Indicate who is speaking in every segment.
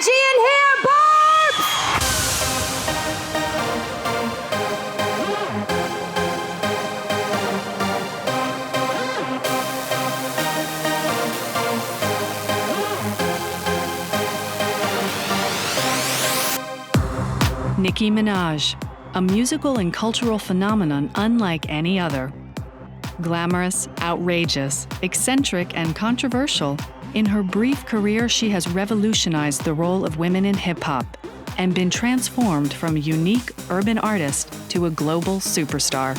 Speaker 1: energy in here, Barbs!
Speaker 2: Nicki Minaj, a musical and cultural phenomenon unlike any other. Glamorous, outrageous, eccentric, and controversial, in her brief career she has revolutionized the role of women in hip-hop and been transformed from a unique urban artist to a global superstar.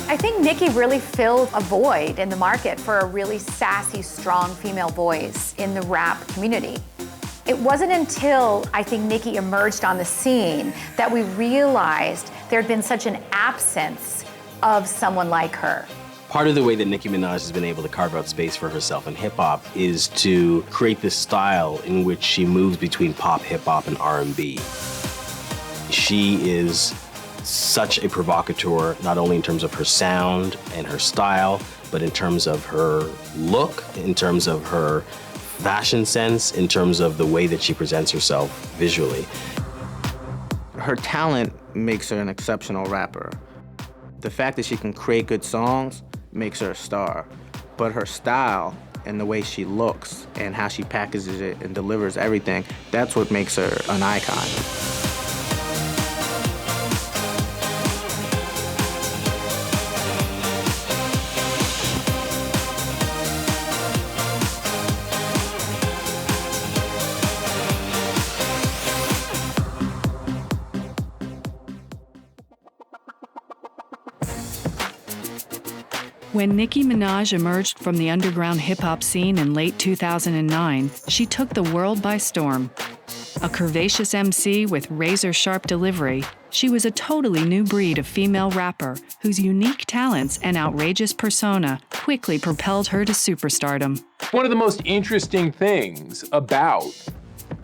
Speaker 1: I think Nicki really filled a void in the market for a really sassy, strong female voice in the rap community. It wasn't until I think Nicki emerged on the scene that we realized there had been such an absence of someone like her.
Speaker 3: Part of the way that Nicki Minaj has been able to carve out space for herself in hip-hop is to create this style in which she moves between pop, hip-hop, and R&B. She is such a provocateur, not only in terms of her sound and her style, but in terms of her look, in terms of her fashion sense, in terms of the way that she presents herself visually.
Speaker 4: Her talent makes her an exceptional rapper. The fact that she can create good songs makes her a star, but her style and the way she looks and how she packages it and delivers everything, that's what makes her an icon.
Speaker 2: When Nicki Minaj emerged from the underground hip-hop scene in late 2009, she took the world by storm. A curvaceous MC with razor-sharp delivery, she was a totally new breed of female rapper whose unique talents and outrageous persona quickly propelled her to superstardom.
Speaker 5: One of the most interesting things about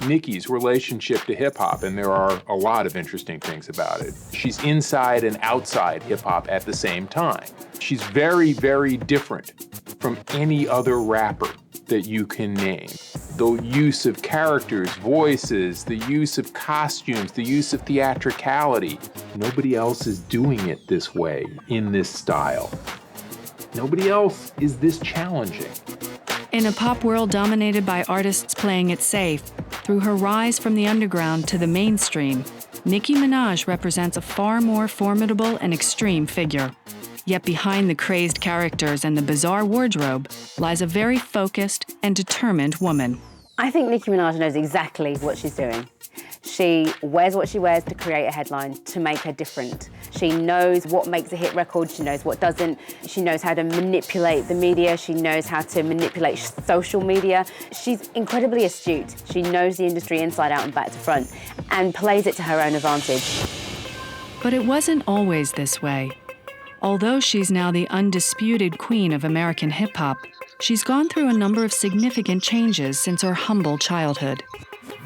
Speaker 5: Nicki's relationship to hip-hop, and there are a lot of interesting things about it, she's inside and outside hip-hop at the same time. She's very, very different from any other rapper that you can name. The use of characters, voices, the use of costumes, the use of theatricality. Nobody else is doing it this way, in this style. Nobody else is this challenging.
Speaker 2: In a pop world dominated by artists playing it safe, through her rise from the underground to the mainstream, Nicki Minaj represents a far more formidable and extreme figure. Yet behind the crazed characters and the bizarre wardrobe lies a very focused and determined woman.
Speaker 6: I think Nicki Minaj knows exactly what she's doing. She wears what she wears to create a headline, to make her different. She knows what makes a hit record, she knows what doesn't. She knows how to manipulate the media, she knows how to manipulate social media. She's incredibly astute. She knows the industry inside out and back to front and plays it to her own advantage.
Speaker 2: But it wasn't always this way. Although she's now the undisputed queen of American hip-hop, she's gone through a number of significant changes since her humble childhood.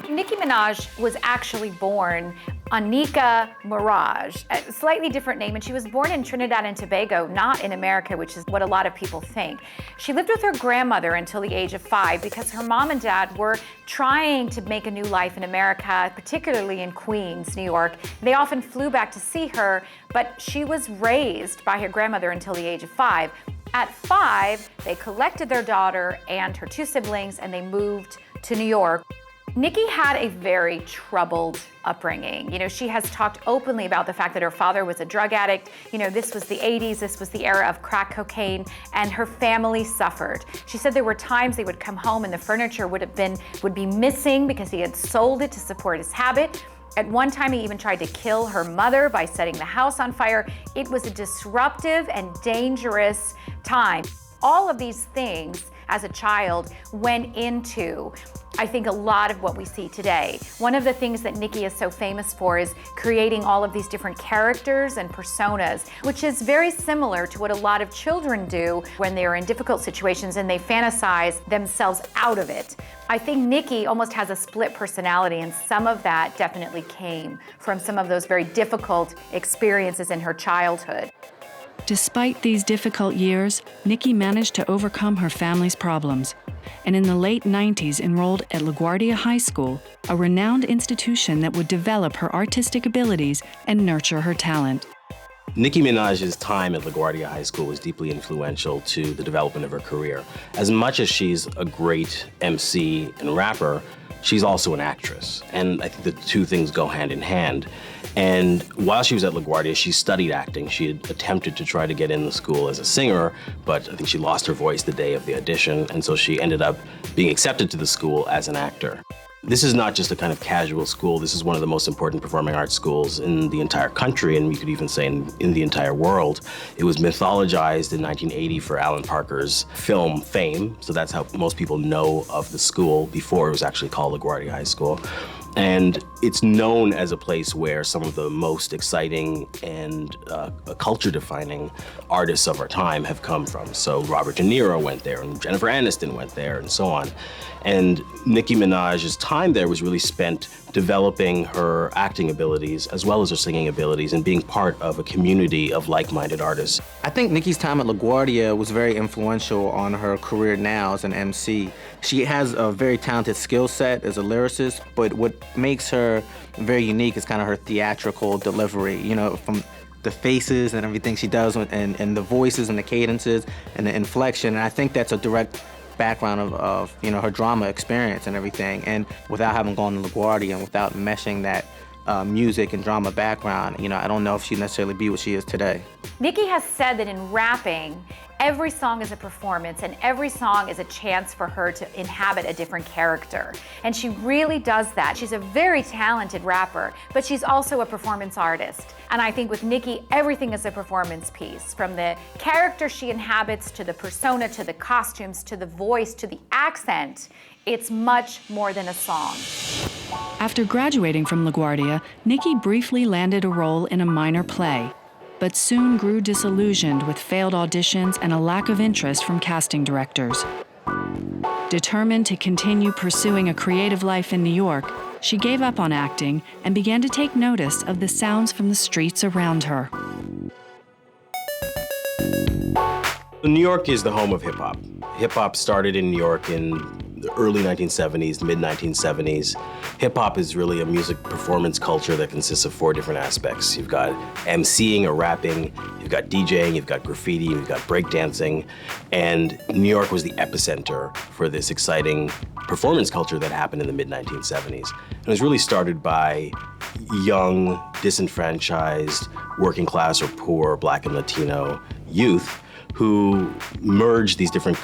Speaker 1: Nicki Minaj was actually born Anika Mirage, a slightly different name, and she was born in Trinidad and Tobago, not in America, which is what a lot of people think. She lived with her grandmother until the age of 5 because her mom and dad were trying to make a new life in America, particularly in Queens, New York. They often flew back to see her, but she was raised by her grandmother until the age of 5. At 5, they collected their daughter and her 2 siblings, and they moved to New York. Nicki had a very troubled upbringing. You know, she has talked openly about the fact that her father was a drug addict. You know, this was the 80s, this was the era of crack cocaine, and her family suffered. She said there were times they would come home and the furniture would be missing because he had sold it to support his habit. At one time, he even tried to kill her mother by setting the house on fire. It was a disruptive and dangerous time. All of these things as a child went into, I think, a lot of what we see today. One of the things that Nicki is so famous for is creating all of these different characters and personas, which is very similar to what a lot of children do when they are in difficult situations and they fantasize themselves out of it. I think Nicki almost has a split personality, and some of that definitely came from some of those very difficult experiences in her childhood.
Speaker 2: Despite these difficult years, Nicki managed to overcome her family's problems, and in the late 90s enrolled at LaGuardia High School, a renowned institution that would develop her artistic abilities and nurture her talent.
Speaker 3: Nicki Minaj's time at LaGuardia High School was deeply influential to the development of her career. As much as she's a great MC and rapper, she's also an actress. And I think the two things go hand in hand. And while she was at LaGuardia, she studied acting. She had attempted to try to get in the school as a singer, but I think she lost her voice the day of the audition, and so she ended up being accepted to the school as an actor. This is not just a kind of casual school. This is one of the most important performing arts schools in the entire country, and you could even say in the entire world. It was mythologized in 1980 for Alan Parker's film Fame, so that's how most people know of the school before it was actually called LaGuardia High School. And it's known as a place where some of the most exciting and culture-defining artists of our time have come from. So Robert De Niro went there, and Jennifer Aniston went there, and so on. And Nicki Minaj's time there was really spent developing her acting abilities as well as her singing abilities and being part of a community of like-minded artists.
Speaker 4: I think Nicki's time at LaGuardia was very influential on her career now as an MC. She has a very talented skill set as a lyricist, but what makes her very unique is kind of her theatrical delivery, you know, from the faces and everything she does and the voices and the cadences and the inflection. And I think that's a direct background of you know, her drama experience and everything. And without having gone to LaGuardia and without meshing that music and drama background, you know, I don't know if she'd necessarily be what she is today.
Speaker 1: Nicki has said that in rapping, every song is a performance and every song is a chance for her to inhabit a different character. And she really does that. She's a very talented rapper, but she's also a performance artist. And I think with Nicki, everything is a performance piece, from the character she inhabits to the persona, to the costumes, to the voice, to the accent. It's much more than a song.
Speaker 2: After graduating from LaGuardia, Nicki briefly landed a role in a minor play, but soon grew disillusioned with failed auditions and a lack of interest from casting directors. Determined to continue pursuing a creative life in New York, she gave up on acting and began to take notice of the sounds from the streets around her.
Speaker 3: New York is the home of hip-hop. Hip-hop started in New York in the early 1970s, mid-1970s. Hip-hop is really a music performance culture that consists of 4 different aspects. You've got MCing or rapping, you've got DJing, you've got graffiti, you've got breakdancing, and New York was the epicenter for this exciting performance culture that happened in the mid-1970s. It was really started by young, disenfranchised, working class or poor Black and Latino youth who merged these different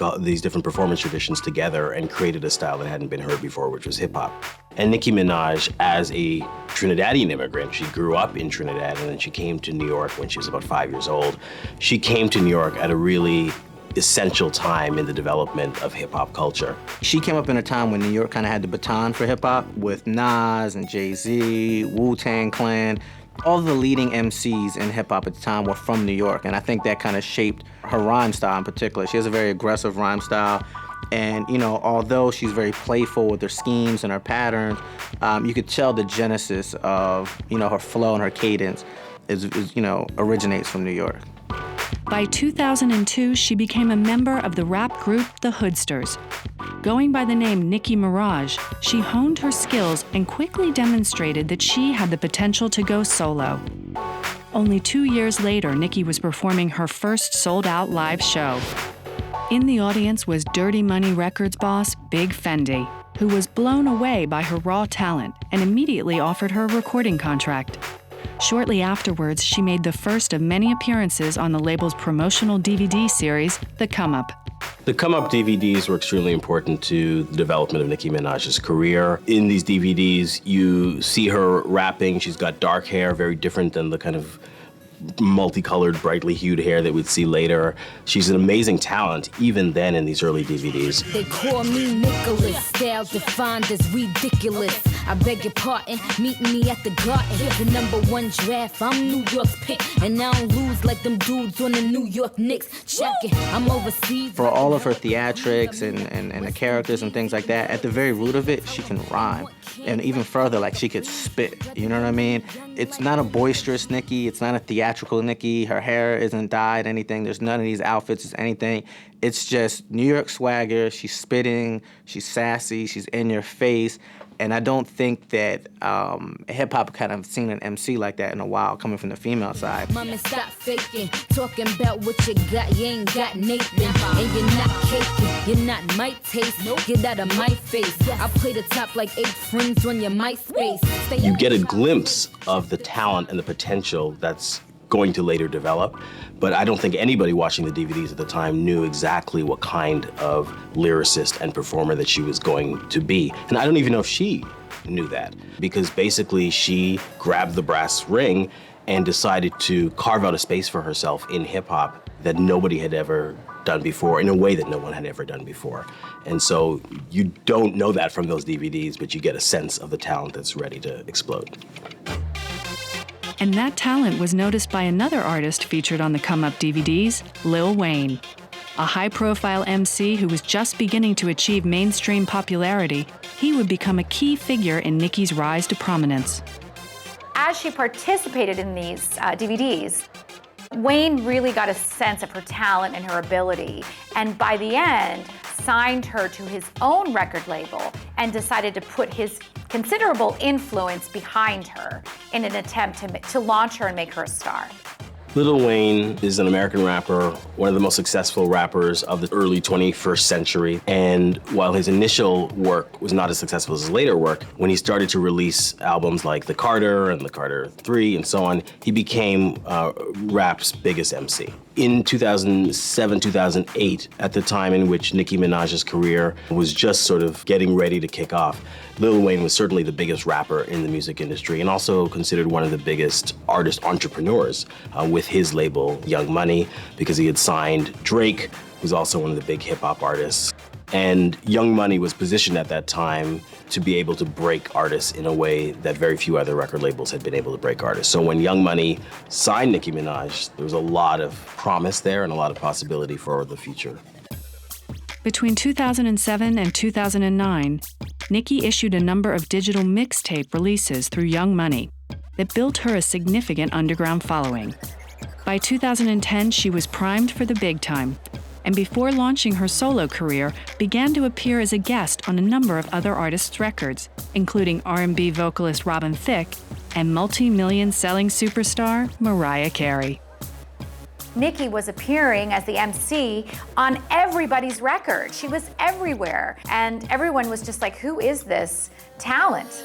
Speaker 3: performance traditions together and created a style that hadn't been heard before, which was hip hop. And Nicki Minaj, as a Trinidadian immigrant, she grew up in Trinidad and then she came to New York when she was about 5 years old. She came to New York at a really essential time in the development of hip hop culture.
Speaker 4: She came up in a time when New York kind of had the baton for hip hop with Nas and Jay-Z, Wu-Tang Clan. All the leading MCs in hip hop at the time were from New York, and I think that kind of shaped her rhyme style in particular. She has a very aggressive rhyme style, and you know, although she's very playful with her schemes and her patterns, you could tell the genesis of, you know, her flow and her cadence is you know, originates from New York.
Speaker 2: By 2002, she became a member of the rap group The Hoodsters. Going by the name Nicki Minaj, she honed her skills and quickly demonstrated that she had the potential to go solo. Only 2 years later, Nicki was performing her first sold-out live show. In the audience was Dirty Money Records boss Big Fendi, who was blown away by her raw talent and immediately offered her a recording contract. Shortly afterwards, she made the first of many appearances on the label's promotional DVD series, The Come Up.
Speaker 3: The Come Up DVDs were extremely important to the development of Nicki Minaj's career. In these DVDs, you see her rapping. She's got dark hair, very different than the kind of multicolored, brightly hued hair that we'd see later. She's an amazing talent, even then in these early DVDs.
Speaker 7: They call me Nicholas. style defined as ridiculous. I beg your pardon, meet me at the garden. The #1 draft, I'm New York's pick. And I don't lose like them dudes on the New York Knicks. Check it, I'm overseas.
Speaker 4: For all of her theatrics and the characters and things like that, at the very root of it, she can rhyme. And even further, like, she could spit, you know what I mean? It's not a boisterous Nicki, it's not a theatrical Nicki, her hair isn't dyed, anything, there's none of these outfits, it's anything. It's just New York swagger, she's spitting, she's sassy, she's in your face. And I don't think that hip-hop kind of seen an MC like that in a while, coming from the female side.
Speaker 7: Mama, stop faking, talking about what you got, you ain't got Nathan. And you're not caking, you're not my taste. Get out of my face, I play the top like 8 friends on your MySpace.
Speaker 3: You get a glimpse of the talent and the potential that's going to later develop, but I don't think anybody watching the DVDs at the time knew exactly what kind of lyricist and performer that she was going to be. And I don't even know if she knew that, because basically she grabbed the brass ring and decided to carve out a space for herself in hip-hop that nobody had ever done before, in a way that no one had ever done before. And so you don't know that from those DVDs, but you get a sense of the talent that's ready to explode.
Speaker 2: And that talent was noticed by another artist featured on the Come Up DVDs, Lil Wayne. A high-profile MC who was just beginning to achieve mainstream popularity, he would become a key figure in Nicki's rise to prominence.
Speaker 1: As she participated in these DVDs, Wayne really got a sense of her talent and her ability, and by the end, signed her to his own record label and decided to put his considerable influence behind her in an attempt to launch her and make her a star.
Speaker 3: Lil Wayne is an American rapper, one of the most successful rappers of the early 21st century. And while his initial work was not as successful as his later work, when he started to release albums like The Carter and The Carter 3 and so on, he became rap's biggest MC. In 2007, 2008, at the time in which Nicki Minaj's career was just sort of getting ready to kick off, Lil Wayne was certainly the biggest rapper in the music industry and also considered one of the biggest artist entrepreneurs with his label, Young Money, because he had signed Drake, who's also one of the big hip-hop artists. And Young Money was positioned at that time to be able to break artists in a way that very few other record labels had been able to break artists. So when Young Money signed Nicki Minaj, there was a lot of promise there and a lot of possibility for the future.
Speaker 2: Between 2007 and 2009, Nicki issued a number of digital mixtape releases through Young Money that built her a significant underground following. By 2010, she was primed for the big time, and before launching her solo career, began to appear as a guest on a number of other artists' records, including R&B vocalist Robin Thicke and multi-million selling superstar Mariah Carey.
Speaker 1: Nicki was appearing as the MC on everybody's record. She was everywhere, and everyone was just like, who is this talent?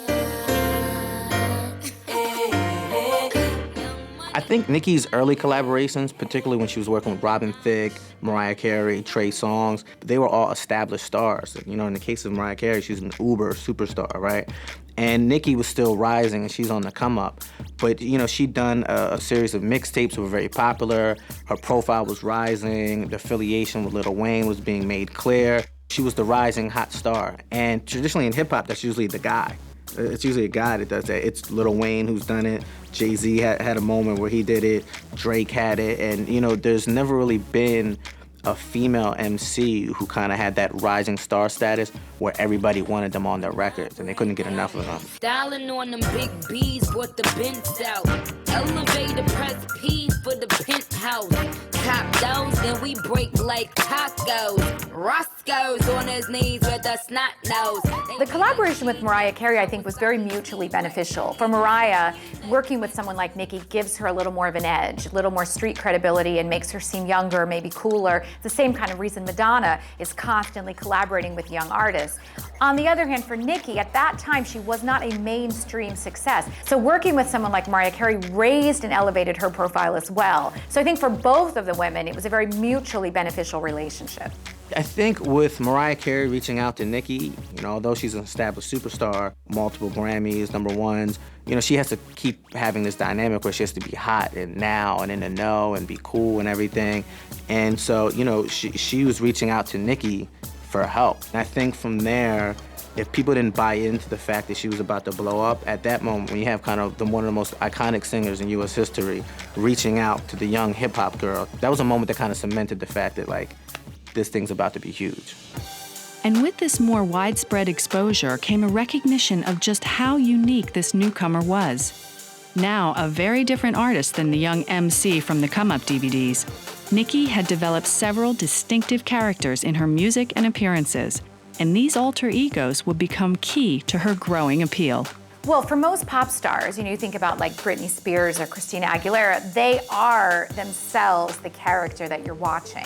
Speaker 4: I think Nicki's early collaborations, particularly when she was working with Robin Thicke, Mariah Carey, Trey Songz, they were all established stars. You know, in the case of Mariah Carey, she's an uber superstar, right? And Nicki was still rising, and she's on the come up. But, you know, she'd done a series of mixtapes that were very popular. Her profile was rising. The affiliation with Lil Wayne was being made clear. She was the rising hot star. And traditionally in hip-hop, that's usually the guy. It's usually a guy that does that. It's Lil Wayne who's done it. Jay-Z had a moment where he did it. Drake had it. And, you know, there's never really been a female MC who kind of had that rising star status where everybody wanted them on their records and they couldn't get enough of them.
Speaker 7: Styling on them big B's, brought the Benz out. Elevator press P for the penthouse. Top those, then we break like tacos. Roscoe's on his knees with a snot nose.
Speaker 1: The collaboration with Mariah Carey, I think, was very mutually beneficial. For Mariah, working with someone like Nicki gives her a little more of an edge, a little more street credibility, and makes her seem younger, maybe cooler. It's the same kind of reason Madonna is constantly collaborating with young artists. On the other hand, for Nicki, at that time, she was not a mainstream success. So working with someone like Mariah Carey raised and elevated her profile as well. So I think for both of the women, it was a very mutually beneficial relationship.
Speaker 4: I think with Mariah Carey reaching out to Nicki, you know, although she's an established superstar, multiple Grammys, #1s, you know, she has to keep having this dynamic where she has to be hot and now and in the know and be cool and everything. And so, you know, she was reaching out to Nicki for help. And I think from there, If people didn't buy into the fact that she was about to blow up, at that moment, when you have kind of one of the most iconic singers in U.S. history reaching out to the young hip-hop girl, that was a moment that kind of cemented the fact that, like, this thing's about to be huge.
Speaker 2: And with this more widespread exposure came a recognition of just how unique this newcomer was. Now a very different artist than the young MC from the Come Up DVDs, Nicki had developed several distinctive characters in her music and appearances, and these alter egos would become key to her growing appeal.
Speaker 1: Well, for most pop stars, you think about like Britney Spears or Christina Aguilera, they are themselves the character that you're watching.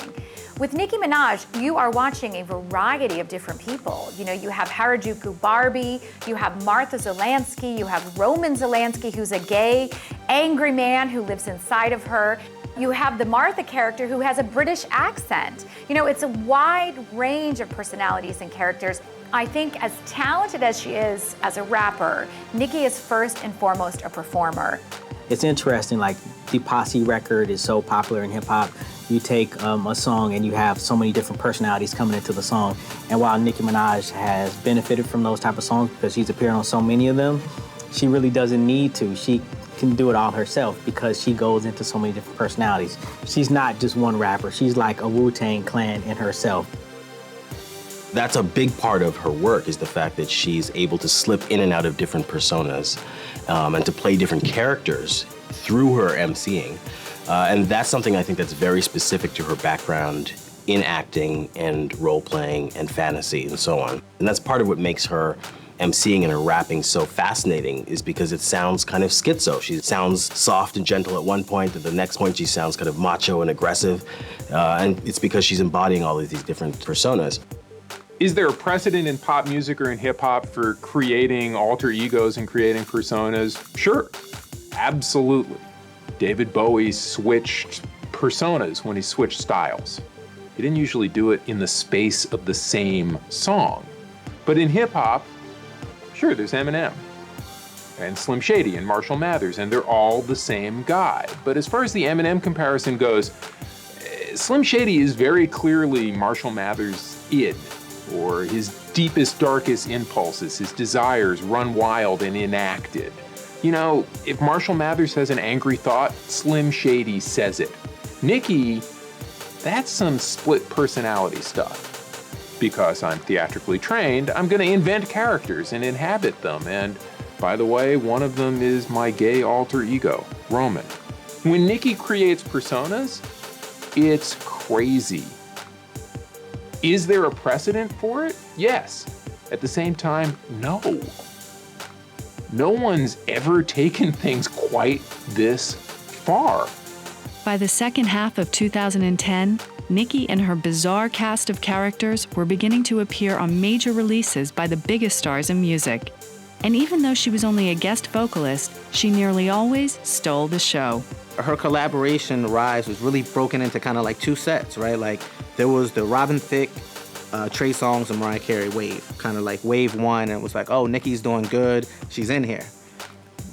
Speaker 1: With Nicki Minaj, you are watching a variety of different people. You have Harajuku Barbie, you have Martha Zelansky, you have Roman Zelansky, who's a gay, angry man who lives inside of her. You have the Martha character who has a British accent. It's a wide range of personalities and characters. I think as talented as she is as a rapper, Nicki is first and foremost a performer.
Speaker 8: It's interesting, like the Posse record is so popular in hip hop. You take a song and you have so many different personalities coming into the song. And while Nicki Minaj has benefited from those type of songs because she's appeared on so many of them, she really doesn't need to. She can do it all herself because she goes into so many different personalities. She's not just one rapper. She's like a Wu-Tang Clan in herself.
Speaker 3: That's a big part of her work, is the fact that she's able to slip in and out of different personas and to play different characters through her emceeing. And that's something I think that's very specific to her background in acting and role-playing and fantasy and so on. And that's part of what makes her emceeing and her rapping so fascinating, is because it sounds kind of schizo. She sounds soft and gentle at one point, at the next point she sounds kind of macho and aggressive. And it's because she's embodying all of these different personas.
Speaker 5: Is there a precedent in pop music or in hip hop for creating alter egos and creating personas? Sure, absolutely. David Bowie switched personas when he switched styles. He didn't usually do it in the space of the same song. But in hip hop, sure, there's Eminem and Slim Shady and Marshall Mathers, and they're all the same guy. But as far as the Eminem comparison goes, Slim Shady is very clearly Marshall Mathers' id, or his deepest, darkest impulses, his desires run wild and enacted. If Marshall Mathers has an angry thought, Slim Shady says it. Nicki, that's some split personality stuff. Because I'm theatrically trained, I'm gonna invent characters and inhabit them. And by the way, one of them is my gay alter ego, Roman. When Nicki creates personas, it's crazy. Is there a precedent for it? Yes. At the same time, no. No one's ever taken things quite this far.
Speaker 2: By the second half of 2010, Nicki and her bizarre cast of characters were beginning to appear on major releases by the biggest stars in music. And even though she was only a guest vocalist, she nearly always stole the show.
Speaker 4: Her collaboration rise was really broken into kind of like two sets, right? Like there was the Robin Thicke, Trey Songz, and Mariah Carey wave. Kind of like wave one, and it was like, oh, Nicki's doing good, she's in here.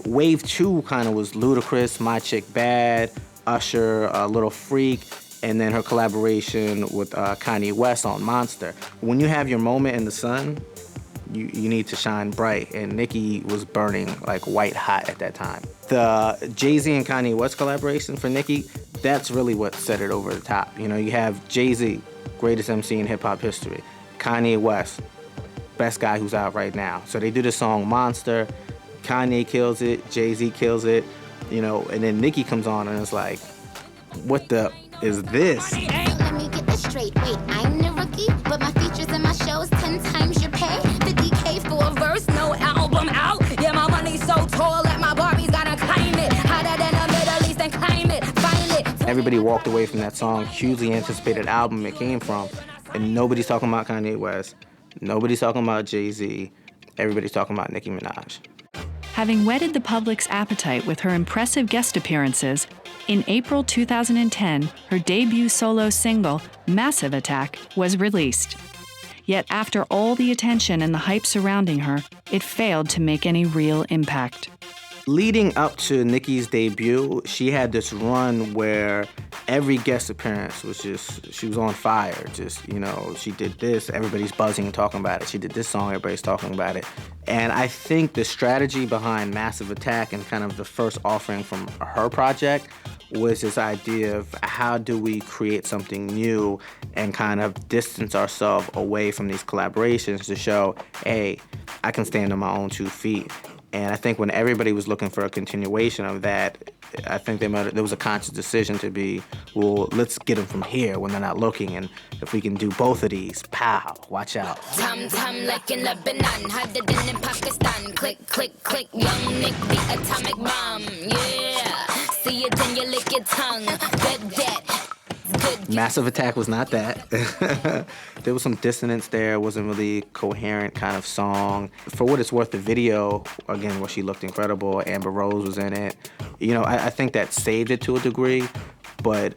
Speaker 4: Wave two kind of was Ludacris, My Chick Bad, Usher, Little Freak, and then her collaboration with Kanye West on Monster. When you have your moment in the sun, you need to shine bright, and Nicki was burning like white hot at that time. The Jay-Z and Kanye West collaboration for Nicki, that's really what set it over the top. You have Jay-Z, greatest MC in hip-hop history. Kanye West, best guy who's out right now. So they do the song Monster, Kanye kills it, Jay-Z kills it, and then Nicki comes on and it's like, what the is this?
Speaker 9: Let me get this straight. Wait, I'm the rookie, but my features and my shows 10 times your pay. 50K for a verse, no album out. Yeah, my money's so tall that my Barbies gotta climb it. Hotter than the Middle East and climb it, find it.
Speaker 4: Everybody walked away from that song, hugely anticipated album it came from, and nobody's talking about Kanye West, nobody's talking about Jay-Z, everybody's talking about Nicki Minaj.
Speaker 2: Having whetted the public's appetite with her impressive guest appearances, in April 2010, her debut solo single, Massive Attack, was released. Yet after all the attention and the hype surrounding her, it failed to make any real impact.
Speaker 4: Leading up to Nicki's debut, she had this run where every guest appearance was just, she was on fire. Just, you know, she did this, everybody's buzzing and talking about it. She did this song, everybody's talking about it. And I think the strategy behind Massive Attack and kind of the first offering from her project was this idea of how do we create something new and kind of distance ourselves away from these collaborations to show, hey, I can stand on my own 2 feet. And I think when everybody was looking for a continuation of that, I think there was a conscious decision to be, well, let's get them from here when they're not looking. And if we can do both of these, pow, watch out.
Speaker 7: Tam like in Lebanon, harder than in Pakistan. Click, click, click, young Nick, the atomic bomb. Yeah, see it and you lick your tongue. Bet that.
Speaker 4: Massive Attack was not that. There was some dissonance there. It wasn't really coherent kind of song. For what it's worth, the video, again, where she looked incredible, Amber Rose was in it. You know, I think that saved it to a degree. But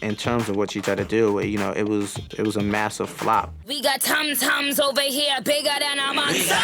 Speaker 4: in terms of what she tried to do, you know, it was a massive flop.
Speaker 7: We got tom-toms over here, bigger than a monster.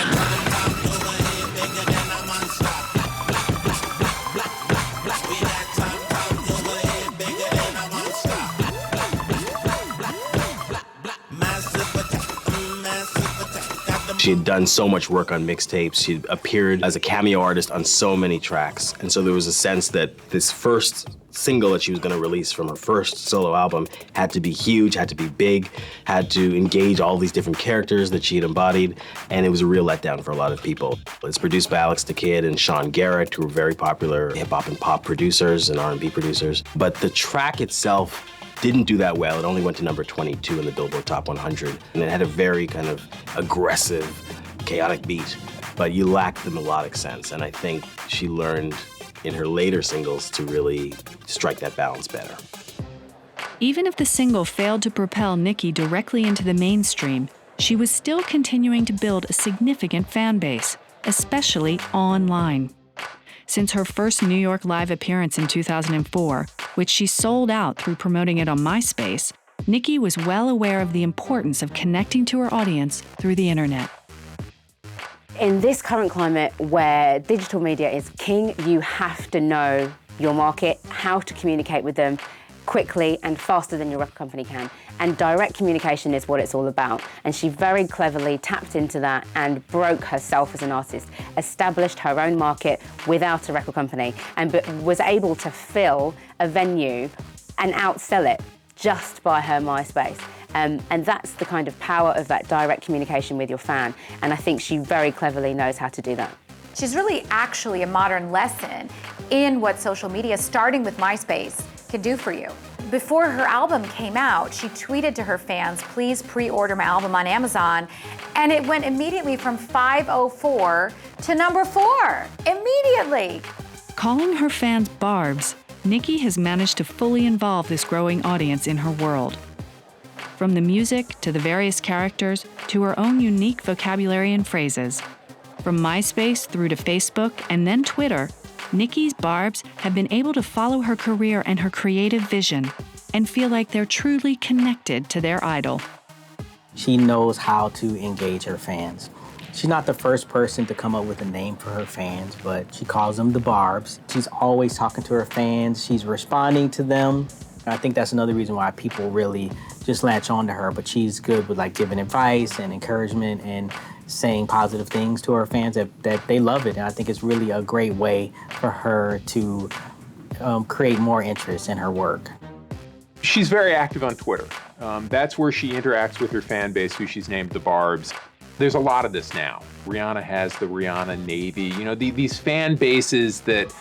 Speaker 3: She had done so much work on mixtapes. She appeared as a cameo artist on so many tracks. And so there was a sense that this first single that she was going to release from her first solo album had to be huge, had to be big, had to engage all these different characters that she had embodied, and it was a real letdown for a lot of people. It's produced by Alex the Kid and Sean Garrett, who are very popular hip-hop and pop producers and R&B producers. But the track itself didn't do that well. It only went to number 22 in the Billboard Top 100, and it had a very kind of aggressive, chaotic beat, but you lacked the melodic sense, and I think she learned in her later singles to really strike that balance better.
Speaker 2: Even if the single failed to propel Nicki directly into the mainstream, she was still continuing to build a significant fan base, especially online. Since her first New York Live appearance in 2004, which she sold out through promoting it on MySpace, Nicki was well aware of the importance of connecting to her audience through the internet.
Speaker 6: In this current climate where digital media is king, you have to know your market, how to communicate with them quickly and faster than your record company can. And direct communication is what it's all about. And she very cleverly tapped into that and broke herself as an artist, established her own market without a record company, and was able to fill a venue and outsell it just by her MySpace. And that's the kind of power of that direct communication with your fan. And I think she very cleverly knows how to do that.
Speaker 1: She's really actually a modern lesson in what social media, starting with MySpace, can do for you. Before her album came out, she tweeted to her fans, please pre-order my album on Amazon, and it went immediately from 504 to number 4, immediately.
Speaker 2: Calling her fans barbs, Nicki has managed to fully involve this growing audience in her world. From the music to the various characters to her own unique vocabulary and phrases. From MySpace through to Facebook and then Twitter, Nicki's barbs have been able to follow her career and her creative vision and feel like they're truly connected to their idol.
Speaker 8: She knows how to engage her fans. She's not the first person to come up with a name for her fans, but she calls them the barbs. She's always talking to her fans. She's responding to them. I think that's another reason why people really just latch on to her, but she's good with like giving advice and encouragement and saying positive things to her fans that they love it. And I think it's really a great way for her to create more interest in her work.
Speaker 5: She's very active on Twitter. That's where she interacts with her fan base, who she's named the Barbs. There's a lot of this now. Rihanna has the Rihanna Navy. You know, these fan bases that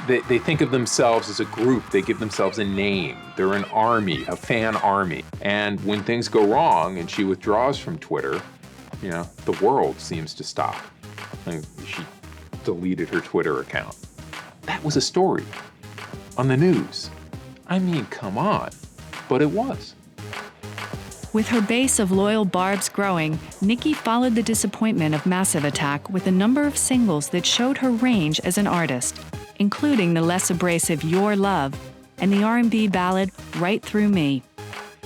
Speaker 5: they think of themselves as a group. They give themselves a name. They're an army, a fan army. And when things go wrong and she withdraws from Twitter, you know, the world seems to stop. And she deleted her Twitter account. That was a story on the news. I mean, come on. But it was.
Speaker 2: With her base of loyal barbs growing, Nicki followed the disappointment of Massive Attack with a number of singles that showed her range as an artist, including the less abrasive Your Love and the R&B ballad Right Through Me.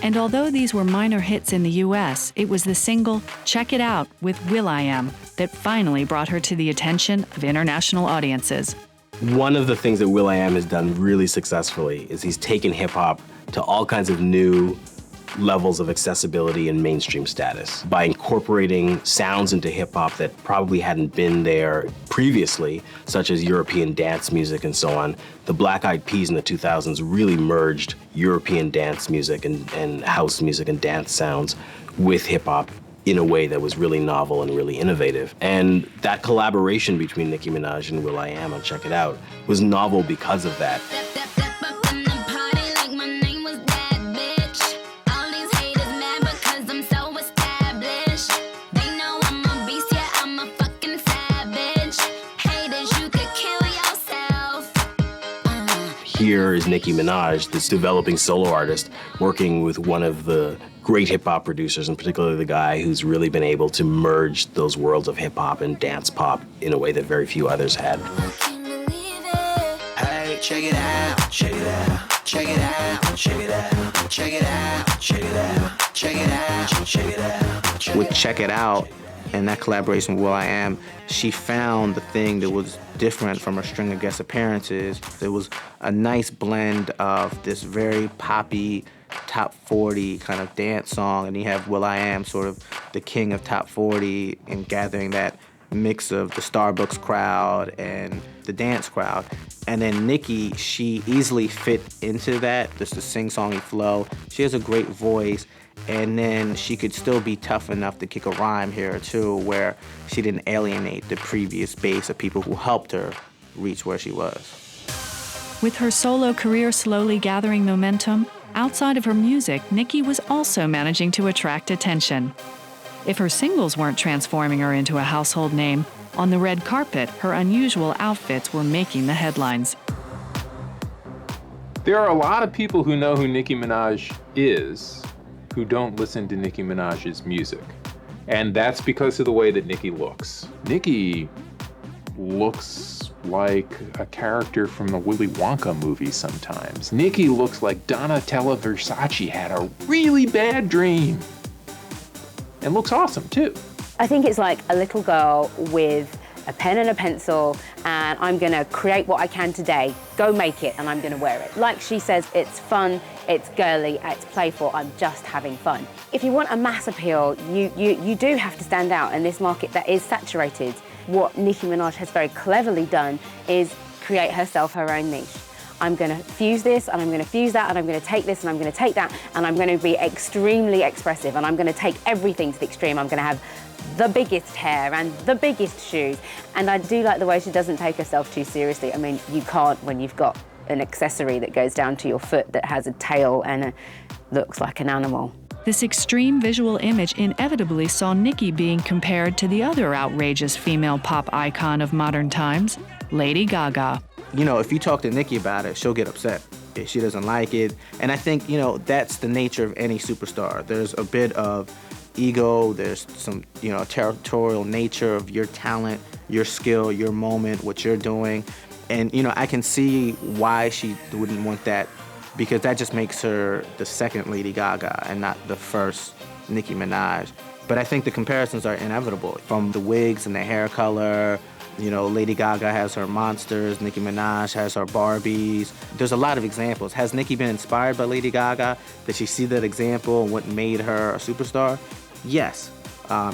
Speaker 2: And although these were minor hits in the US, it was the single Check It Out with Will.i.am that finally brought her to the attention of international audiences.
Speaker 3: One of the things that will.i.am has done really successfully is he's taken hip hop to all kinds of new levels of accessibility and mainstream status by incorporating sounds into hip hop that probably hadn't been there previously, such as European dance music and so on. The Black Eyed Peas in the 2000s really merged European dance music and house music and dance sounds with hip hop in a way that was really novel and really innovative. And that collaboration between Nicki Minaj and will.i.am on Check It Out was novel because of that. Here is Nicki Minaj, this developing solo artist, working with one of the great hip-hop producers, and particularly the guy who's really been able to merge those worlds of hip-hop and dance pop in a way that very few others had.
Speaker 10: Hey, check it out, check it out, check it out, check it out, check it out, check it out, check it out, check it out.
Speaker 4: With Check It Out and that collaboration with will.i.am, she found the thing that was different from her string of guest appearances. There was a nice blend of this very poppy, top 40 kind of dance song, and you have will.i.am, sort of the king of top 40, and gathering that mix of the Starbucks crowd and the dance crowd. And then Nicki, she easily fit into that, just the sing-songy flow. She has a great voice, and then she could still be tough enough to kick a rhyme here too, where she didn't alienate the previous base of people who helped her reach where she was.
Speaker 2: With her solo career slowly gathering momentum, outside of her music, Nicki was also managing to attract attention. If her singles weren't transforming her into a household name, on the red carpet, her unusual outfits were making the headlines.
Speaker 5: There are a lot of people who know who Nicki Minaj is who don't listen to Nicki Minaj's music. And that's because of the way that Nicki looks. Nicki looks like a character from the Willy Wonka movie sometimes. Nicki looks like Donatella Versace had a really bad dream. And looks awesome too.
Speaker 6: I think it's like a little girl with a pen and a pencil, and I'm gonna create what I can today, go make it, and I'm gonna wear it. Like she says, it's fun, it's girly, it's playful, I'm just having fun. If you want a mass appeal, you do have to stand out in this market that is saturated. What Nicki Minaj has very cleverly done is create herself her own niche. I'm gonna fuse this, and I'm gonna fuse that, and I'm gonna take this, and I'm gonna take that, and I'm gonna be extremely expressive, and I'm gonna take everything to the extreme. I'm gonna have the biggest hair and the biggest shoes. And I do like the way she doesn't take herself too seriously. I mean, you can't when you've got an accessory that goes down to your foot that has a tail and looks like an animal.
Speaker 2: This extreme visual image inevitably saw Nicki being compared to the other outrageous female pop icon of modern times, Lady Gaga.
Speaker 4: You know, if you talk to Nicki about it, she'll get upset if she doesn't like it. And I think, you know, that's the nature of any superstar. There's a bit of ego, there's some, you know, territorial nature of your talent, your skill, your moment, what you're doing. And, you know, I can see why she wouldn't want that, because that just makes her the second Lady Gaga and not the first Nicki Minaj. But I think the comparisons are inevitable, from the wigs and the hair color. You know, Lady Gaga has her monsters, Nicki Minaj has her Barbies. There's a lot of examples. Has Nicki been inspired by Lady Gaga? Did she see that example and what made her a superstar? Yes.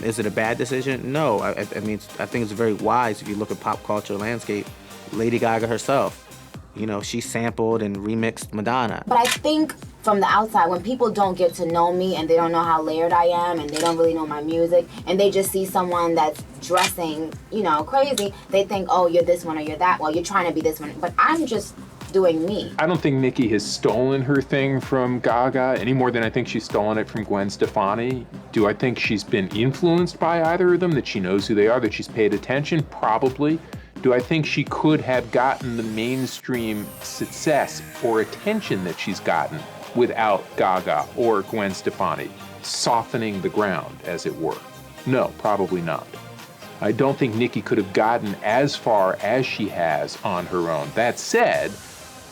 Speaker 4: Is it a bad decision? No. I mean, I think it's very wise if you look at pop culture landscape. Lady Gaga herself, you know, she sampled and remixed Madonna.
Speaker 11: But I think from the outside, when people don't get to know me and they don't know how layered I am and they don't really know my music and they just see someone that's dressing, you know, crazy, they think, oh, you're this one or you're that. Well, you're trying to be this one. But I'm just doing me.
Speaker 5: I don't think Nicki has stolen her thing from Gaga any more than I think she's stolen it from Gwen Stefani. Do I think she's been influenced by either of them, that she knows who they are, that she's paid attention? Probably. Do I think she could have gotten the mainstream success or attention that she's gotten without Gaga or Gwen Stefani softening the ground, as it were? No, probably not. I don't think Nicki could have gotten as far as she has on her own. That said,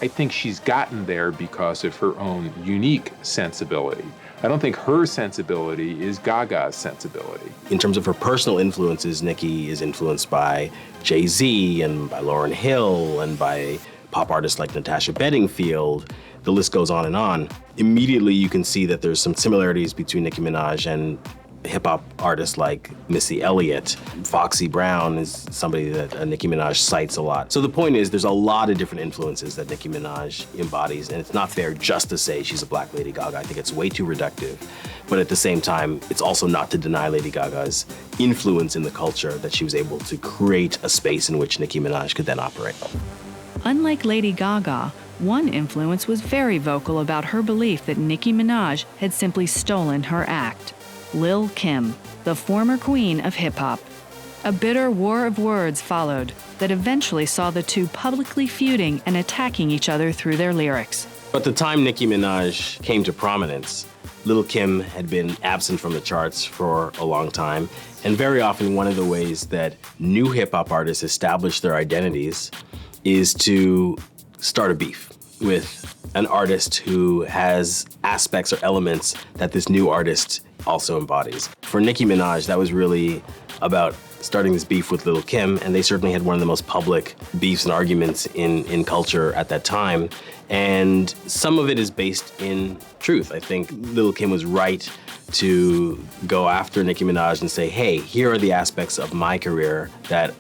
Speaker 5: I think she's gotten there because of her own unique sensibility. I don't think her sensibility is Gaga's sensibility.
Speaker 3: In terms of her personal influences, Nicki is influenced by Jay-Z and by Lauryn Hill and by pop artists like Natasha Bedingfield. The list goes on and on. Immediately you can see that there's some similarities between Nicki Minaj and hip-hop artists like Missy Elliott. Foxy Brown is somebody that Nicki Minaj cites a lot. So the point is, there's a lot of different influences that Nicki Minaj embodies, and it's not fair just to say she's a black Lady Gaga. I think it's way too reductive. But at the same time, it's also not to deny Lady Gaga's influence in the culture, that she was able to create a space in which Nicki Minaj could then operate.
Speaker 2: Unlike Lady Gaga, one influence was very vocal about her belief that Nicki Minaj had simply stolen her act. Lil Kim, the former queen of hip-hop. A bitter war of words followed that eventually saw the two publicly feuding and attacking each other through their lyrics.
Speaker 3: At the time Nicki Minaj came to prominence, Lil Kim had been absent from the charts for a long time, and very often one of the ways that new hip-hop artists establish their identities is to start a beef with an artist who has aspects or elements that this new artist also embodies. For Nicki Minaj, that was really about starting this beef with Lil Kim, and they certainly had one of the most public beefs and arguments in culture at that time. And some of it is based in truth. I think Lil Kim was right to go after Nicki Minaj and say, hey, here are the aspects of my career that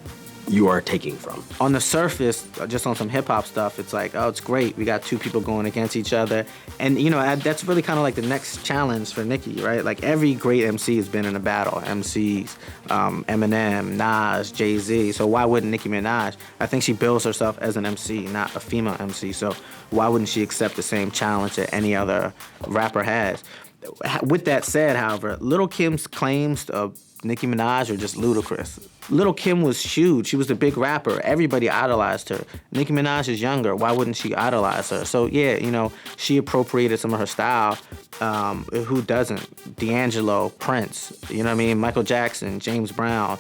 Speaker 3: you are taking from.
Speaker 4: On the surface, just on some hip-hop stuff, it's like, oh, it's great. We got two people going against each other. And, you know, that's really kind of like the next challenge for Nicki, right? Like, every great MC has been in a battle. MCs, Eminem, Nas, Jay-Z. So why wouldn't Nicki Minaj? I think she bills herself as an MC, not a female MC. So why wouldn't she accept the same challenge that any other rapper has? With that said, however, Lil Kim's claims of Nicki Minaj are just ludicrous. Lil Kim was huge. She was the big rapper. Everybody idolized her. Nicki Minaj is younger. Why wouldn't she idolize her? So yeah, you know, she appropriated some of her style. Who doesn't? D'Angelo, Prince, you know what I mean? Michael Jackson, James Brown,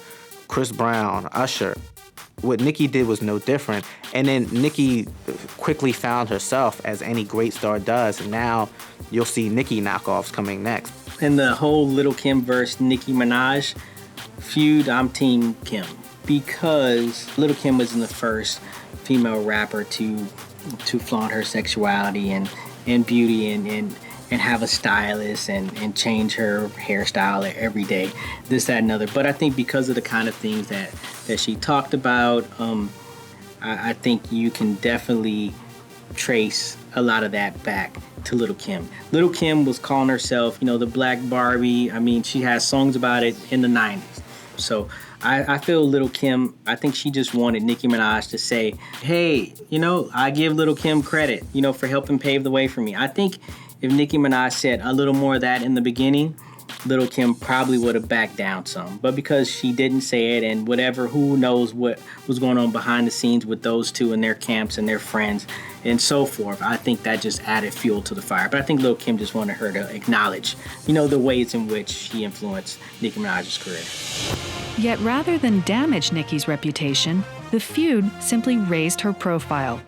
Speaker 4: Chris Brown, Usher. What Nicki did was no different. And then Nicki quickly found herself, as any great star does, and now you'll see Nicki knockoffs coming next.
Speaker 8: In the whole Lil Kim versus Nicki Minaj feud, I'm Team Kim, because Lil Kim wasn't the first female rapper to flaunt her sexuality and beauty and have a stylist and change her hairstyle every day, this, that, and other. But I think because of the kind of things that she talked about, I think you can definitely trace a lot of that back to Lil Kim. Lil Kim was calling herself, you know, the Black Barbie. I mean, she has songs about it in the 90s. So I feel Lil Kim, I think she just wanted Nicki Minaj to say, hey, you know, I give Lil Kim credit, you know, for helping pave the way for me. I think if Nicki Minaj said a little more of that in the beginning, Lil Kim probably would have backed down some. But because she didn't say it, and whatever, who knows what was going on behind the scenes with those two and their camps and their friends and so forth, I think that just added fuel to the fire. But I think Lil Kim just wanted her to acknowledge, you know, the ways in which she influenced Nicki Minaj's career.
Speaker 2: Yet rather than damage Nicki's reputation, the feud simply raised her profile.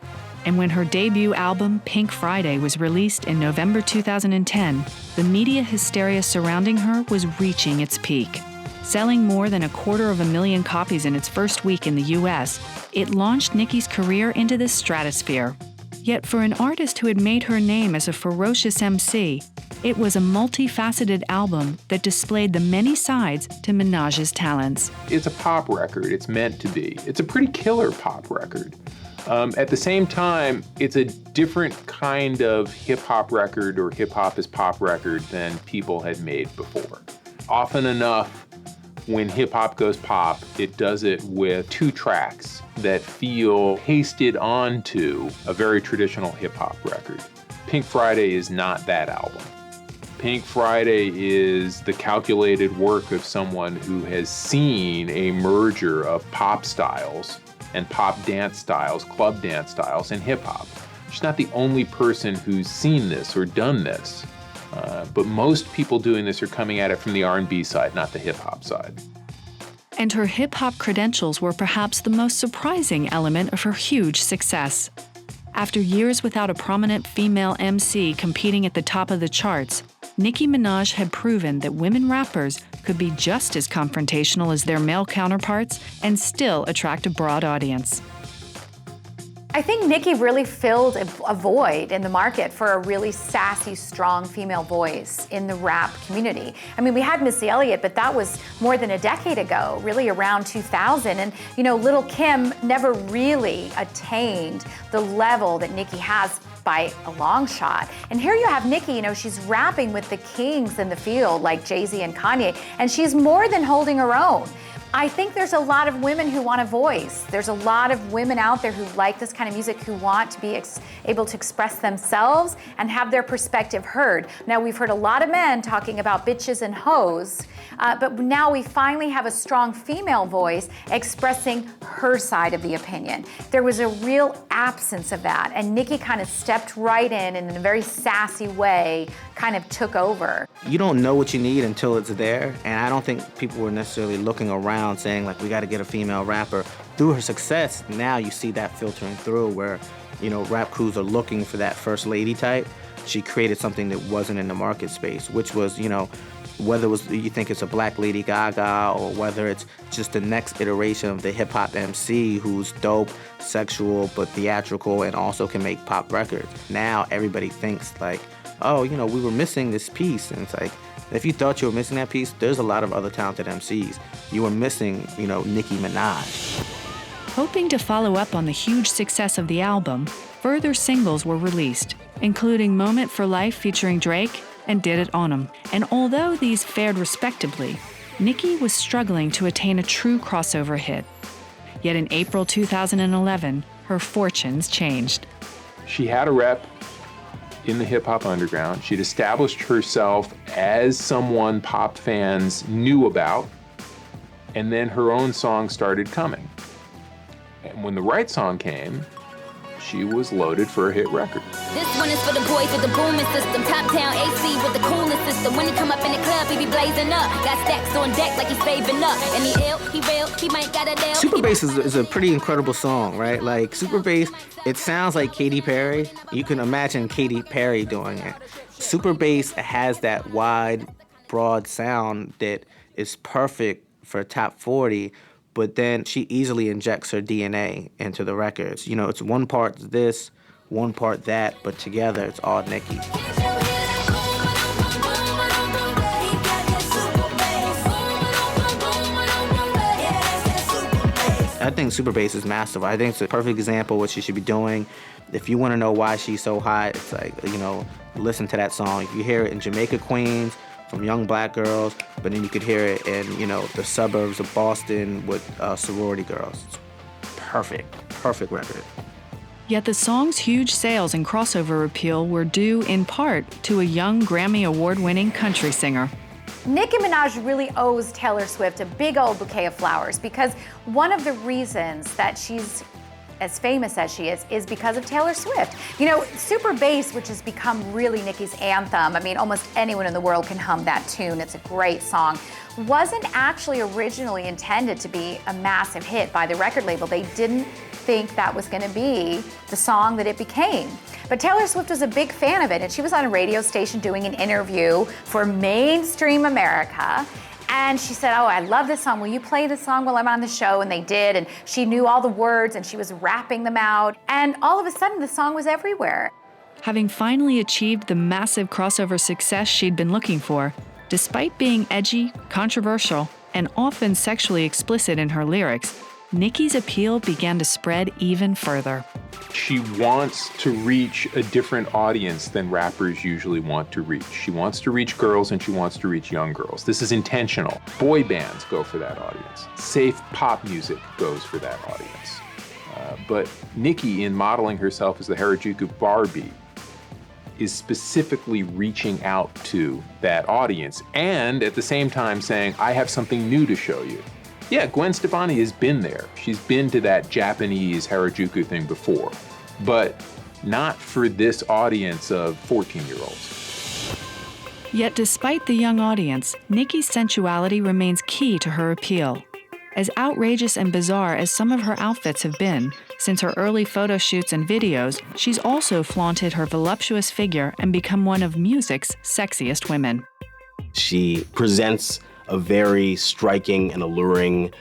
Speaker 2: And when her debut album, Pink Friday, was released in November 2010, the media hysteria surrounding her was reaching its peak. Selling more than 250,000 copies in its first week in the US, it launched Nicki's career into the stratosphere. Yet for an artist who had made her name as a ferocious MC, it was a multifaceted album that displayed the many sides to Minaj's talents.
Speaker 5: It's a pop record. It's meant to be. It's a pretty killer pop record. At the same time, it's a different kind of hip-hop record or hip-hop is pop record than people had made before. Often enough, when hip-hop goes pop, it does it with two tracks that feel pasted onto a very traditional hip-hop record. Pink Friday is not that album. Pink Friday is the calculated work of someone who has seen a merger of pop styles and pop dance styles, club dance styles, and hip-hop. She's not the only person who's seen this or done this, but most people doing this are coming at it from the R&B side, not the hip-hop side.
Speaker 2: And her hip-hop credentials were perhaps the most surprising element of her huge success. After years without a prominent female MC competing at the top of the charts, Nicki Minaj had proven that women rappers could be just as confrontational as their male counterparts and still attract a broad audience.
Speaker 1: I think Nicki really filled a void in the market for a really sassy, strong female voice in the rap community. I mean, we had Missy Elliott, but that was more than a decade ago, really around 2000. And, Lil Kim never really attained the level that Nicki has by a long shot. And here you have Nicki, she's rapping with the kings in the field like Jay-Z and Kanye, and she's more than holding her own. I think there's a lot of women who want a voice. There's a lot of women out there who like this kind of music, who want to be able to express themselves and have their perspective heard. Now, we've heard a lot of men talking about bitches and hoes, but now we finally have a strong female voice expressing her side of the opinion. There was a real absence of that, and Nicki kind of stepped right in a very sassy way, kind of took over.
Speaker 4: You don't know what you need until it's there, and I don't think people were necessarily looking around saying, like, we got to get a female rapper. Through her success, now you see that filtering through where, rap crews are looking for that first lady type. She created something that wasn't in the market space, which was, whether it was you think it's a black Lady Gaga or whether it's just the next iteration of the hip-hop MC who's dope, sexual, but theatrical and also can make pop records. Now everybody thinks like, oh, we were missing this piece. And it's like, if you thought you were missing that piece, there's a lot of other talented MCs. You were missing, Nicki Minaj.
Speaker 2: Hoping to follow up on the huge success of the album, further singles were released, including Moment for Life featuring Drake and Did It On 'Em. And although these fared respectably, Nicki was struggling to attain a true crossover hit. Yet in April 2011, her fortunes changed.
Speaker 5: She had a rep in the hip-hop underground. She'd established herself as someone pop fans knew about, and then her own song started coming. And when the right song came, she was loaded for a hit record.
Speaker 7: This one is for the boys with the booming system. Top down AC with the coolest system. When he come up in the club, he be blazing up. Got stacks on deck like he's saving up. And he ill, he real, he might got a deal.
Speaker 4: Super Bass is a pretty incredible song, right? Like, Super Bass, it sounds like Katy Perry. You can imagine Katy Perry doing it. Super Bass has that wide, broad sound that is perfect for top 40, but then she easily injects her DNA into the records. It's one part this, one part that, but together it's all Nicki. I think Super Bass is masterful. I think it's a perfect example of what she should be doing. If you want to know why she's so hot, it's like, listen to that song. You hear it in Jamaica Queens, from young black girls, but then you could hear it in, the suburbs of Boston with sorority girls. It's perfect record.
Speaker 2: Yet the song's huge sales and crossover appeal were due in part to a young Grammy Award-winning country singer.
Speaker 1: Nicki Minaj really owes Taylor Swift a big old bouquet of flowers, because one of the reasons that she's as famous as she is because of Taylor Swift. Super Bass, which has become really Nicki's anthem, I mean, almost anyone in the world can hum that tune. It's a great song. Wasn't actually originally intended to be a massive hit by the record label. They didn't think that was going to be the song that it became. But Taylor Swift was a big fan of it, and she was on a radio station doing an interview for mainstream America. And she said, oh, I love this song. Will you play this song while I'm on the show? And they did. And she knew all the words and she was rapping them out. And all of a sudden, the song was everywhere.
Speaker 2: Having finally achieved the massive crossover success she'd been looking for, despite being edgy, controversial, and often sexually explicit in her lyrics, Nicki's appeal began to spread even further.
Speaker 5: She wants to reach a different audience than rappers usually want to reach. She wants to reach girls and she wants to reach young girls. This is intentional. Boy bands go for that audience. Safe pop music goes for that audience. But Nicki, in modeling herself as the Harajuku Barbie, is specifically reaching out to that audience and at the same time saying, I have something new to show you. Yeah, Gwen Stefani has been there. She's been to that Japanese Harajuku thing before, but not for this audience of 14-year-olds.
Speaker 2: Yet despite the young audience, Nicki's sensuality remains key to her appeal. As outrageous and bizarre as some of her outfits have been, since her early photo shoots and videos, she's also flaunted her voluptuous figure and become one of music's sexiest women.
Speaker 3: She presents a very striking and alluring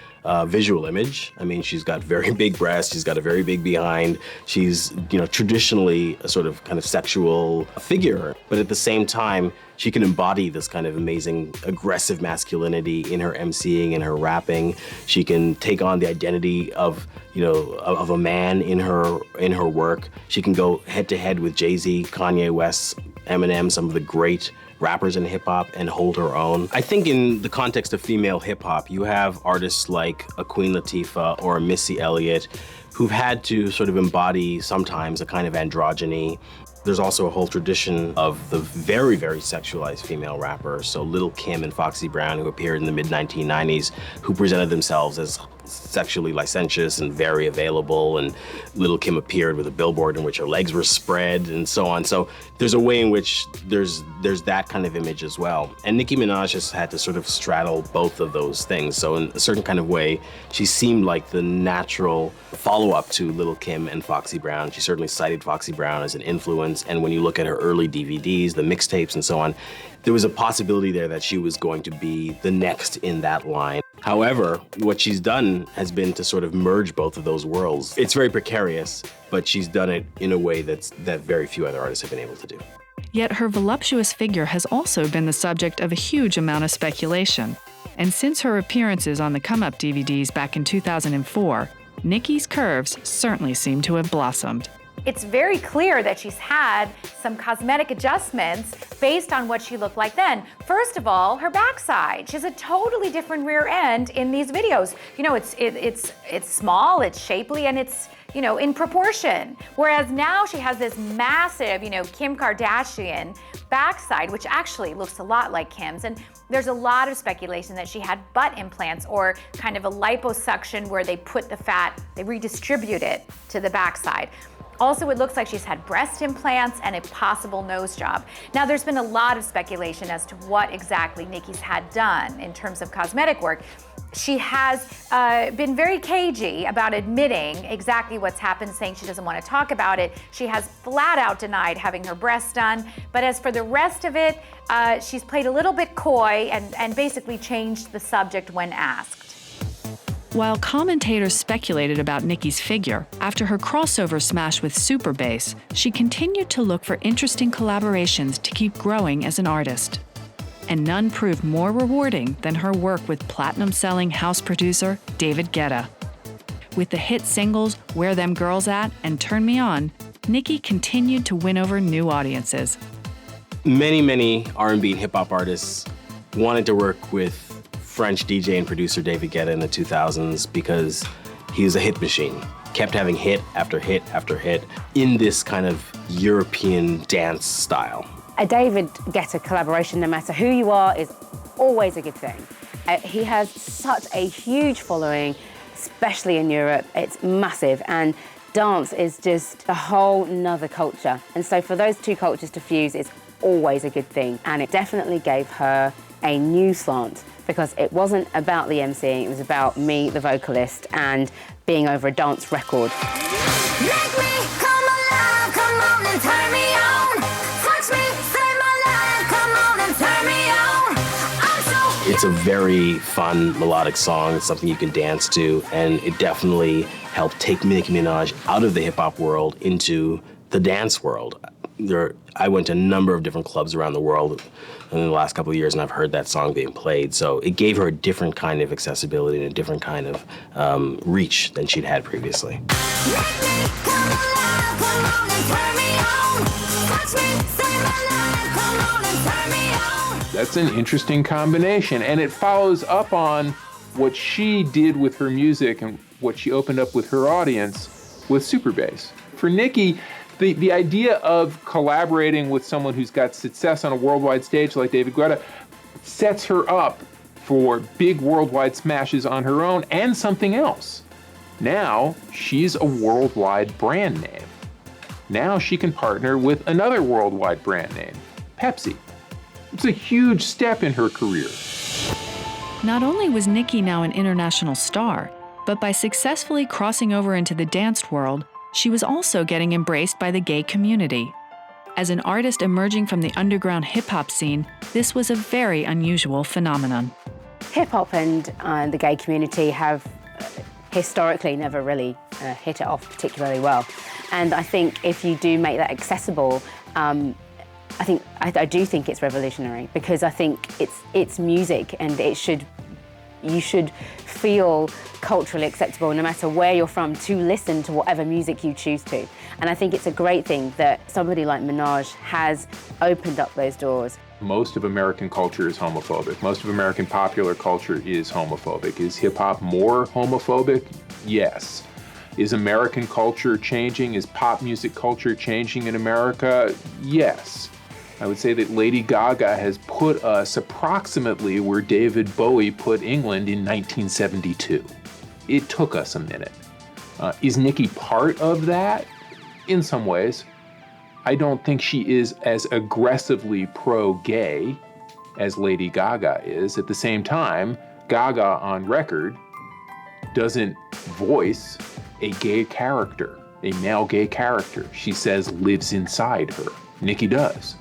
Speaker 3: visual image. I mean, she's got very big breasts, she's got a very big behind. She's, traditionally a sort of kind of sexual figure, but at the same time, she can embody this kind of amazing, aggressive masculinity in her emceeing and her rapping. She can take on the identity of, of a man in her work. She can go head to head with Jay-Z, Kanye West, Eminem, some of the great rappers in hip hop, and hold her own. I think in the context of female hip hop, you have artists like a Queen Latifah or a Missy Elliott who've had to sort of embody sometimes a kind of androgyny. There's also a whole tradition of the very, very sexualized female rappers. So Lil Kim and Foxy Brown, who appeared in the mid-1990s, who presented themselves as sexually licentious and very available. And Lil Kim appeared with a billboard in which her legs were spread and so on. So there's a way in which there's that kind of image as well. And Nicki Minaj has had to sort of straddle both of those things. So in a certain kind of way, she seemed like the natural follow-up to Lil Kim and Foxy Brown. She certainly cited Foxy Brown as an influence. And when you look at her early DVDs, the mixtapes and so on, there was a possibility there that she was going to be the next in that line. However, what she's done has been to sort of merge both of those worlds. It's very precarious, but she's done it in a way that very few other artists have been able to do.
Speaker 2: Yet her voluptuous figure has also been the subject of a huge amount of speculation. And since her appearances on the Come Up DVDs back in 2004, Nicki's curves certainly seem to have blossomed.
Speaker 1: It's very clear that she's had some cosmetic adjustments based on what she looked like then. First of all, her backside. She has a totally different rear end in these videos. It's small, it's shapely, and it's, in proportion. Whereas now she has this massive, Kim Kardashian backside, which actually looks a lot like Kim's. And there's a lot of speculation that she had butt implants or kind of a liposuction where they put the fat, they redistribute it to the backside. Also, it looks like she's had breast implants and a possible nose job. Now, there's been a lot of speculation as to what exactly Nicki's had done in terms of cosmetic work. She has been very cagey about admitting exactly what's happened, saying she doesn't want to talk about it. She has flat out denied having her breasts done. But as for the rest of it, she's played a little bit coy and basically changed the subject when asked.
Speaker 2: While commentators speculated about Nicki's figure, after her crossover smash with Super Bass, she continued to look for interesting collaborations to keep growing as an artist. And none proved more rewarding than her work with platinum-selling house producer David Guetta. With the hit singles Where Them Girls At and Turn Me On, Nicki continued to win over new audiences.
Speaker 3: Many R&B and hip-hop artists wanted to work with French DJ and producer David Guetta in the 2000s because he was a hit machine. Kept having hit after hit after hit in this kind of European dance style.
Speaker 6: A David Guetta collaboration, no matter who you are, is always a good thing. He has such a huge following, especially in Europe. It's massive, and dance is just a whole nother culture. And so for those two cultures to fuse, it's always a good thing. And it definitely gave her a new slant, because it wasn't about the MCing, it was about me, the vocalist, and being over a dance record.
Speaker 9: Make me come alive, come on and turn me on. Touch me, save my life, come on and turn me on.
Speaker 3: It's a very fun, melodic song. It's something you can dance to, and it definitely helped take Nicki Minaj out of the hip-hop world into the dance world. I went to a number of different clubs around the world in the last couple of years, and I've heard that song being played. So it gave her a different kind of accessibility and a different kind of reach than she'd had previously.
Speaker 5: That's an interesting combination, and it follows up on what she did with her music and what she opened up with her audience with Super Bass. For Nicki, the idea of collaborating with someone who's got success on a worldwide stage like David Guetta sets her up for big worldwide smashes on her own and something else. Now she's a worldwide brand name. Now she can partner with another worldwide brand name, Pepsi. It's a huge step in her career.
Speaker 2: Not only was Nicki now an international star, but by successfully crossing over into the dance world, she was also getting embraced by the gay community. As an artist emerging from the underground hip-hop scene, this was a very unusual phenomenon.
Speaker 6: Hip-hop and the gay community have historically never really hit it off particularly well. And I think if you do make that accessible, I do think it's revolutionary, because I think it's music, and you should feel culturally acceptable no matter where you're from to listen to whatever music you choose to. And I think it's a great thing that somebody like Minaj has opened up those doors.
Speaker 5: Most of American culture is homophobic. Most of American popular culture is homophobic. Is hip-hop more homophobic? Yes. Is American culture changing? Is pop music culture changing in America? Yes. I would say that Lady Gaga has put us approximately where David Bowie put England in 1972. It took us a minute. Is Nicki part of that? In some ways. I don't think she is as aggressively pro-gay as Lady Gaga is. At the same time, Gaga on record doesn't voice a gay character, a male gay character. She says lives inside her. Nicki does.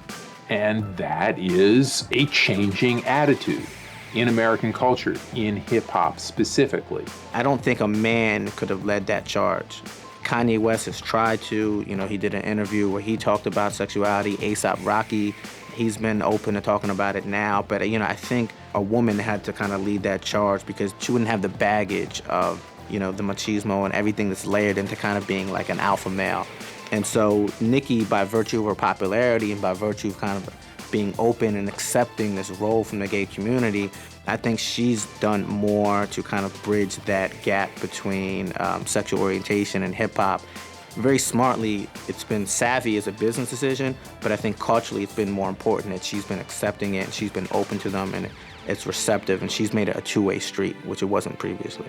Speaker 5: And that is a changing attitude in American culture, in hip-hop specifically.
Speaker 4: I don't think a man could have led that charge. Kanye West has tried to, he did an interview where he talked about sexuality. A$AP Rocky, he's been open to talking about it now. But, I think a woman had to kind of lead that charge, because she wouldn't have the baggage of, the machismo and everything that's layered into kind of being like an alpha male. And so Nicki, by virtue of her popularity and by virtue of kind of being open and accepting this role from the gay community, I think she's done more to kind of bridge that gap between sexual orientation and hip-hop. Very smartly, it's been savvy as a business decision, but I think culturally it's been more important that she's been accepting it and she's been open to them, and it's receptive, and she's made it a two-way street, which it wasn't previously.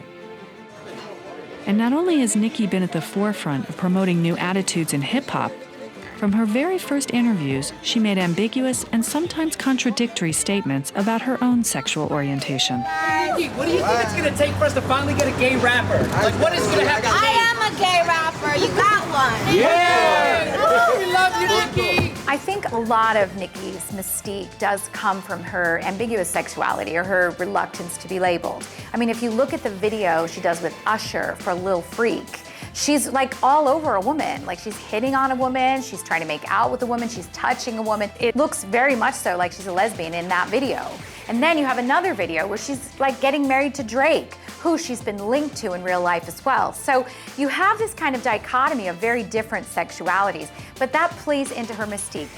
Speaker 2: And not only has Nicki been at the forefront of promoting new attitudes in hip-hop, from her very first interviews, she made ambiguous and sometimes contradictory statements about her own sexual orientation.
Speaker 12: Nicki, what do you think it's gonna take for us to finally get a gay rapper? Like, what is gonna happen?
Speaker 9: I am a gay rapper. You got one.
Speaker 12: Yeah! Oh, we love you, Nicki!
Speaker 1: I think a lot of Nicki's mystique does come from her ambiguous sexuality, or her reluctance to be labeled. I mean, if you look at the video she does with Usher for Lil Freak, she's like all over a woman. Like, she's hitting on a woman, she's trying to make out with a woman, she's touching a woman. It looks very much so like she's a lesbian in that video. And then you have another video where she's like getting married to Drake, who she's been linked to in real life as well. So you have this kind of dichotomy of very different sexualities, but that plays into her mystique.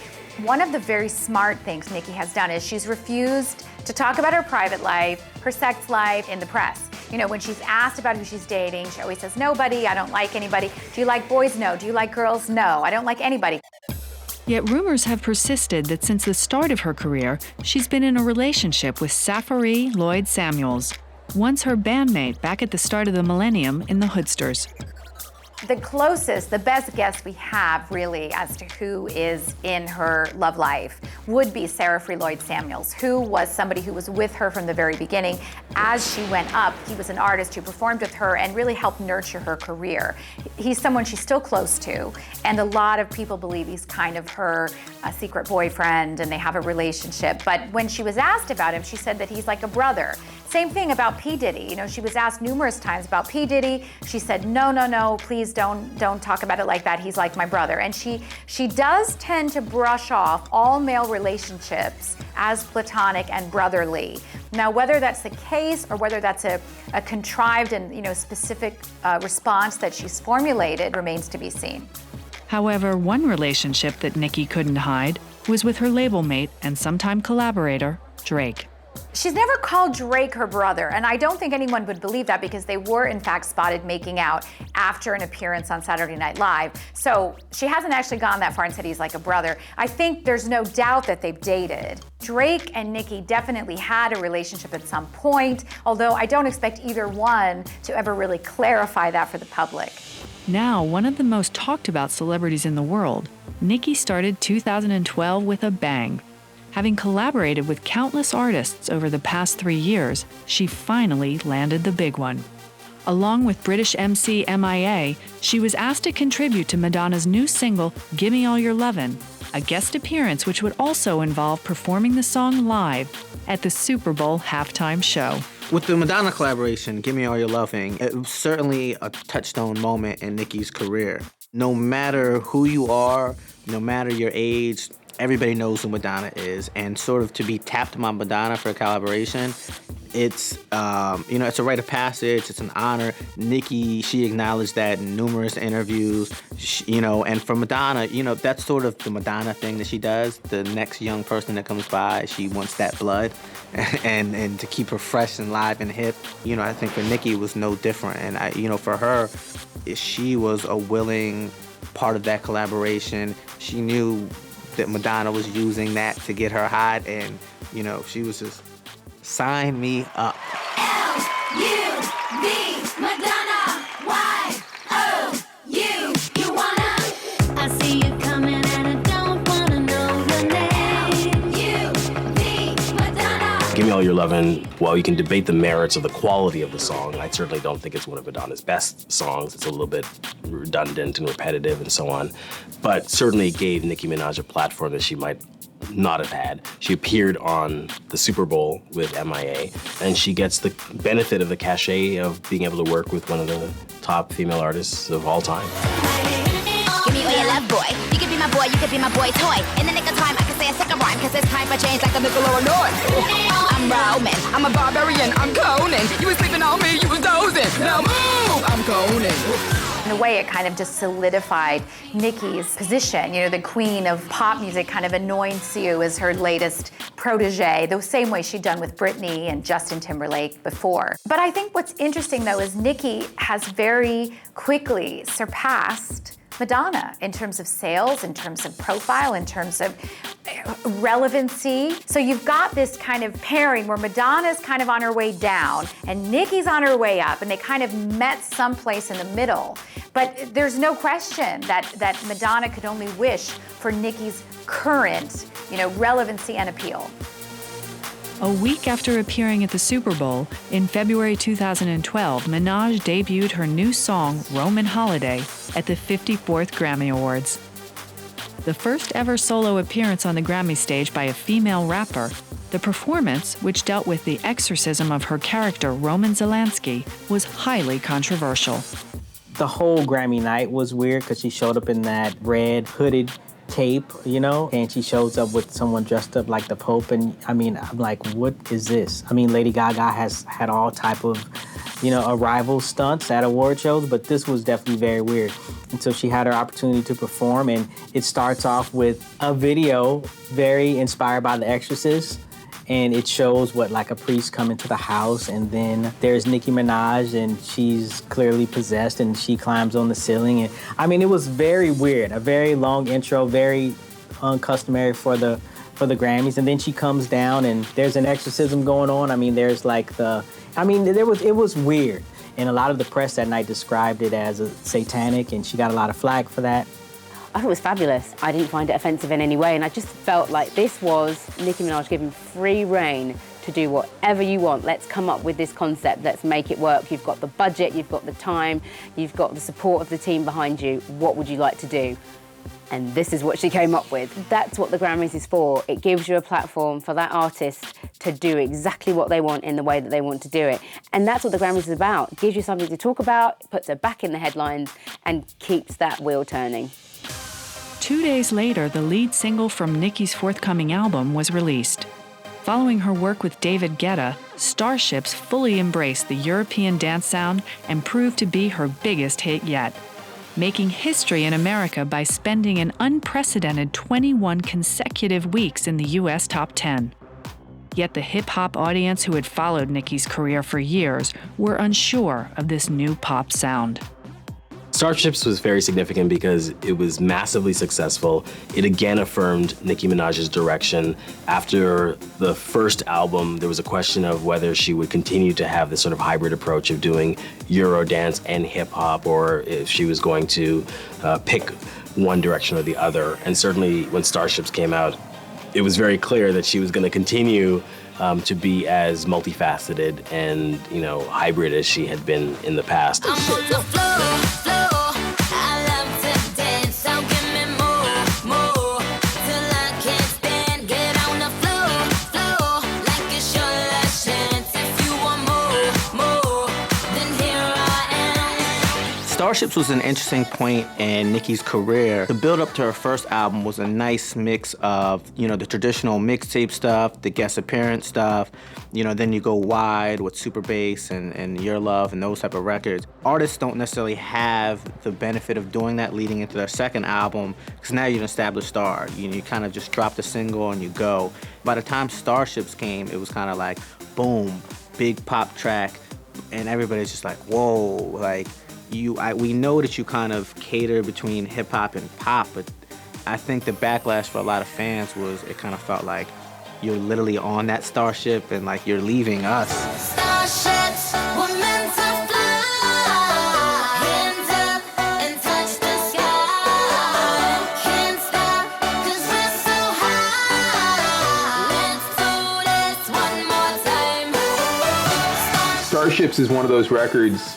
Speaker 1: One of the very smart things Nicki has done is she's refused to talk about her private life, her sex life in the press. When she's asked about who she's dating, she always says, nobody, I don't like anybody. Do you like boys? No. Do you like girls? No. I don't like anybody.
Speaker 2: Yet rumors have persisted that since the start of her career, she's been in a relationship with Safaree Lloyd Samuels, once her bandmate back at the start of the millennium in the Hoodsters.
Speaker 1: The closest, the best guess we have really as to who is in her love life would be Safaree Lloyd Samuels, who was somebody who was with her from the very beginning. As she went up, he was an artist who performed with her and really helped nurture her career. He's someone she's still close to, and a lot of people believe he's kind of her secret boyfriend, and they have a relationship. But when she was asked about him, she said that he's like a brother. Same thing about P. Diddy. She was asked numerous times about P. Diddy. She said, no, please don't talk about it like that. He's like my brother. And she does tend to brush off all male relationships as platonic and brotherly. Now, whether that's the case or whether that's a contrived and specific response that she's formulated remains to be seen.
Speaker 2: However, one relationship that Nicki couldn't hide was with her label mate and sometime collaborator, Drake.
Speaker 1: She's never called Drake her brother, and I don't think anyone would believe that, because they were in fact spotted making out after an appearance on Saturday Night Live. So she hasn't actually gone that far and said he's like a brother. I think there's no doubt that they've dated. Drake and Nicki definitely had a relationship at some point, although I don't expect either one to ever really clarify that for the public.
Speaker 2: Now, one of the most talked about celebrities in the world, Nicki started 2012 with a bang. Having collaborated with countless artists over the past 3 years, she finally landed the big one. Along with British MC MIA, she was asked to contribute to Madonna's new single, Gimme All Your Lovin', a guest appearance which would also involve performing the song live at the Super Bowl halftime show.
Speaker 4: With the Madonna collaboration, Gimme All Your Lovin', it was certainly a touchstone moment in Nicki's career. No matter who you are, no matter your age, everybody knows who Madonna is. And sort of to be tapped by Madonna for a collaboration, it's, it's a rite of passage, it's an honor. Nicki, she acknowledged that in numerous interviews, and for Madonna, that's sort of the Madonna thing that she does. The next young person that comes by, she wants that blood. And to keep her fresh and live and hip, I think for Nicki it was no different. And, for her, she was a willing part of that collaboration. She knew that Madonna was using that to get her hot, and, she was just, sign me up.
Speaker 9: L-U-V, Madonna, Y-O-U, you wanna? I see you coming and I don't wanna know your name. U-V, Madonna.
Speaker 3: Gimme All Your Lovin', while you can debate the merits of the quality of the song, I certainly don't think it's one of Madonna's best songs. It's a little bit redundant and repetitive and so on. But certainly gave Nicki Minaj a platform that she might not have had. She appeared on the Super Bowl with MIA, and she gets the benefit of the cachet of being able to work with one of the top female artists of all time.
Speaker 9: Give me all your love, boy. You can be my boy, you can be my boy toy. In the nick of time, I can say a second rhyme, cause it's time for change like a nickel or a noise. I'm Roman, I'm a barbarian, I'm Conan. You was sleeping on me, you was dozing. Now move, I'm Conan.
Speaker 1: In a way, it kind of just solidified Nicki's position. The queen of pop music kind of anoints you as her latest protege, the same way she'd done with Britney and Justin Timberlake before. But I think what's interesting, though, is Nicki has very quickly surpassed Madonna in terms of sales, in terms of profile, in terms of relevancy. So you've got this kind of pairing where Madonna's kind of on her way down and Nicki's on her way up, and they kind of met someplace in the middle. But there's no question that Madonna could only wish for Nicki's current, relevancy and appeal.
Speaker 2: A week after appearing at the Super Bowl, in February 2012, Minaj debuted her new song, Roman Holiday, at the 54th Grammy Awards. The first ever solo appearance on the Grammy stage by a female rapper, the performance, which dealt with the exorcism of her character Roman Zelensky, was highly controversial.
Speaker 8: The whole Grammy night was weird because she showed up in that red hooded cape, and she shows up with someone dressed up like the Pope, and I'm like, what is this? Lady Gaga has had all type of, arrival stunts at award shows, but this was definitely very weird. And so she had her opportunity to perform, and it starts off with a video very inspired by The Exorcist, and it shows like a priest coming to the house, and then there's Nicki Minaj, and she's clearly possessed, and she climbs on the ceiling. And it was very weird, a very long intro, very uncustomary for the Grammys. And then she comes down, and there's an exorcism going on. There's it was weird. And a lot of the press that night described it as a satanic, and she got a lot of flack for that.
Speaker 6: I thought it was fabulous. I didn't find it offensive in any way, and I just felt like this was Nicki Minaj given free rein to do whatever you want. Let's come up with this concept, let's make it work. You've got the budget, you've got the time, you've got the support of the team behind you. What would you like to do? And this is what she came up with. That's what the Grammys is for. It gives you a platform for that artist to do exactly what they want in the way that they want to do it. And that's what the Grammys is about. It gives you something to talk about, puts her back in the headlines, and keeps that wheel turning.
Speaker 2: 2 days later, the lead single from Nicki's forthcoming album was released. Following her work with David Guetta, Starships fully embraced the European dance sound and proved to be her biggest hit yet, making history in America by spending an unprecedented 21 consecutive weeks in the U.S. top 10. Yet the hip-hop audience who had followed Nicki's career for years were unsure of this new pop sound.
Speaker 3: Starships was very significant because it was massively successful. It again affirmed Nicki Minaj's direction. After the first album, there was a question of whether she would continue to have this sort of hybrid approach of doing Eurodance and hip-hop, or if she was going to pick one direction or the other. And certainly when Starships came out, it was very clear that she was going to continue to be as multifaceted and, you know, hybrid as she had been in the past.
Speaker 7: I'm on the floor. I love to dance, so give me more, till I can't stand. Get on the floor, like it's your last chance. If you want more, then here I am.
Speaker 4: Starships was an interesting point in Nicki's career. The build up to her first album was a nice mix of, you know, the traditional mixtape stuff, the guest appearance stuff, you know, then you go wide with Super Bass and Your Love and those type of records. Artists don't necessarily have the benefit of doing that leading into their second album, because now you're an established star. You kind of just drop the single and you go. By the time Starships came, it was kind of like, boom, big pop track, and everybody's just like, whoa, like, we know that you kind of cater between hip hop and pop, but I think the backlash for a lot of fans was it kind of felt like you're literally on that starship and like you're leaving us.
Speaker 7: Starships were meant to fly, hands up and touch the sky. Can't stop 'cause we're so high. Let's do this one more time.
Speaker 5: Starships is one of those records.